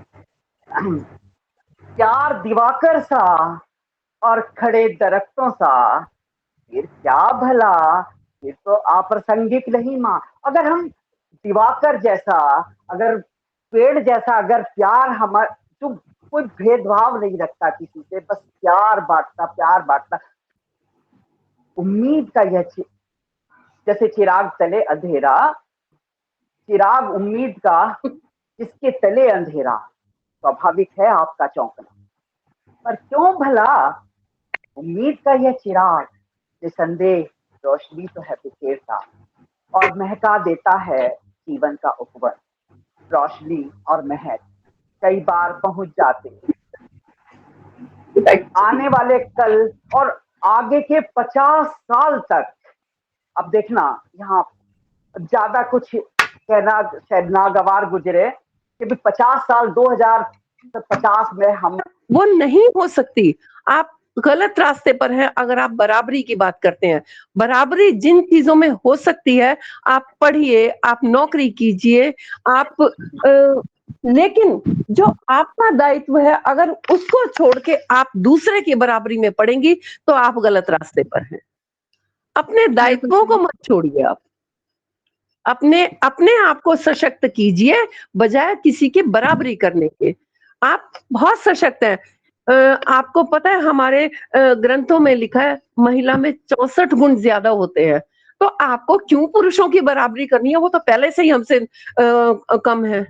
प्यार दिवाकर सा और खड़े दरख्तों सा, फिर क्या भला, फिर तो अप्रासंगिक नहीं माँ। अगर हम दिवाकर जैसा, अगर पेड़ जैसा, अगर प्यार हमारा जो कोई भेदभाव नहीं रखता किसी से, बस प्यार बांटता। उम्मीद का यह जैसे चिराग तले अंधेरा, चिराग उम्मीद का जिसके तले अंधेरा, स्वाभाविक है आपका चौंकना। पर क्यों भला उम्मीद का यह चिराग निसंदेह रोशनी तो है बिखेरता, और महका देता है जीवन का उपवन। रोशनी और महक कई बार पहुंच जाते आने वाले कल और आगे के 50 साल तक। अब देखना यहाँ ज्यादा कुछ कहना शायद नागवार गुजरे कि 50 साल 2050 में हम, वो नहीं हो सकती। आप गलत रास्ते पर हैं अगर आप बराबरी की बात करते हैं। बराबरी जिन चीजों में हो सकती है, आप पढ़िए, आप नौकरी कीजिए, आप लेकिन जो आपका दायित्व है अगर उसको छोड़ के आप दूसरे की बराबरी में पड़ेंगी तो आप गलत रास्ते पर हैं। अपने दायित्वों को मत छोड़िए, आप अपने अपने आप को सशक्त कीजिए बजाय किसी की बराबरी करने के। आप बहुत सशक्त हैं। आपको पता है हमारे ग्रंथों में लिखा है महिला में 64 गुण ज्यादा होते हैं, तो आपको क्यों पुरुषों की बराबरी करनी है? वो तो पहले से ही हमसे कम है।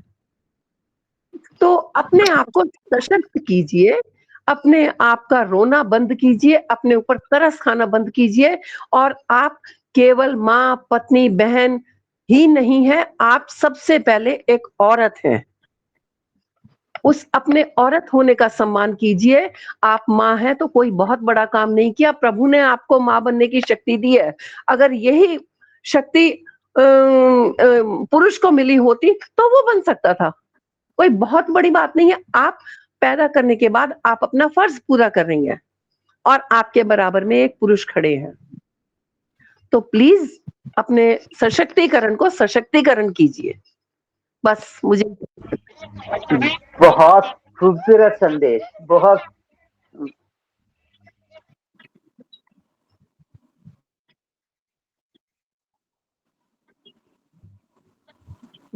तो अपने आप को सशक्त कीजिए, अपने आप का रोना बंद कीजिए, अपने ऊपर तरस खाना बंद कीजिए। और आप केवल माँ, पत्नी, बहन ही नहीं है, आप सबसे पहले एक औरत हैं। उस अपने औरत होने का सम्मान कीजिए। आप माँ हैं तो कोई बहुत बड़ा काम नहीं किया, प्रभु ने आपको माँ बनने की शक्ति दी है। अगर यही शक्ति पुरुष को मिली होती तो वो बन सकता था, कोई बहुत बड़ी बात नहीं है। आप पैदा करने के बाद आप अपना फर्ज पूरा कर रही हैं और आपके बराबर में एक पुरुष खड़े हैं। तो प्लीज अपने सशक्तिकरण को सशक्तिकरण कीजिए। बस मुझे बहुत खूबसूरत संदेश, बहुत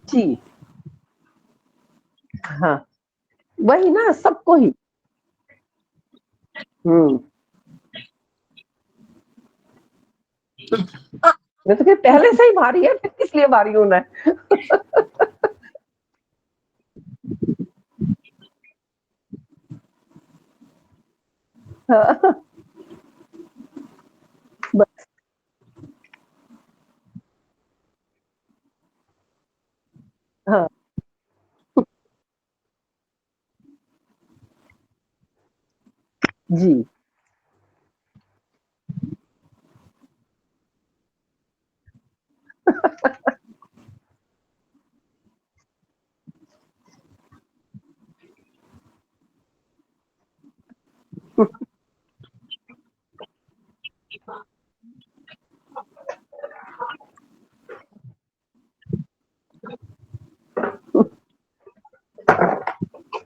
जी हाँ, वही ना, सबको ही। मैं तो पहले से ही भारी है, फिर किस लिए भारी होना है? हाँ। बस हाँ जी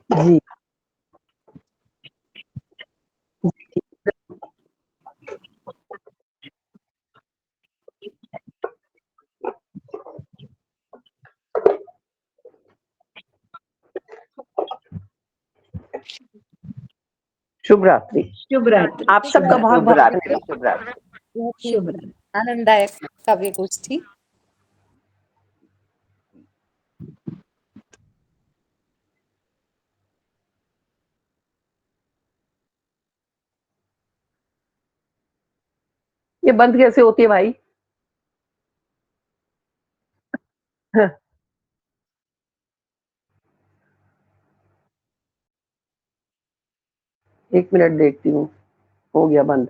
जी शुभ रात्रि। शुभ रात्रि। आप सबका बहुत शुभ बहुत रात्रि, धन्यवाद। शुभ रात्रि। शुभ रात्रि। आनंददायक काव्य गोष्ठी। ये बंद कैसे होती है भाई? एक मिनट देखती हूँ, हो गया बंद।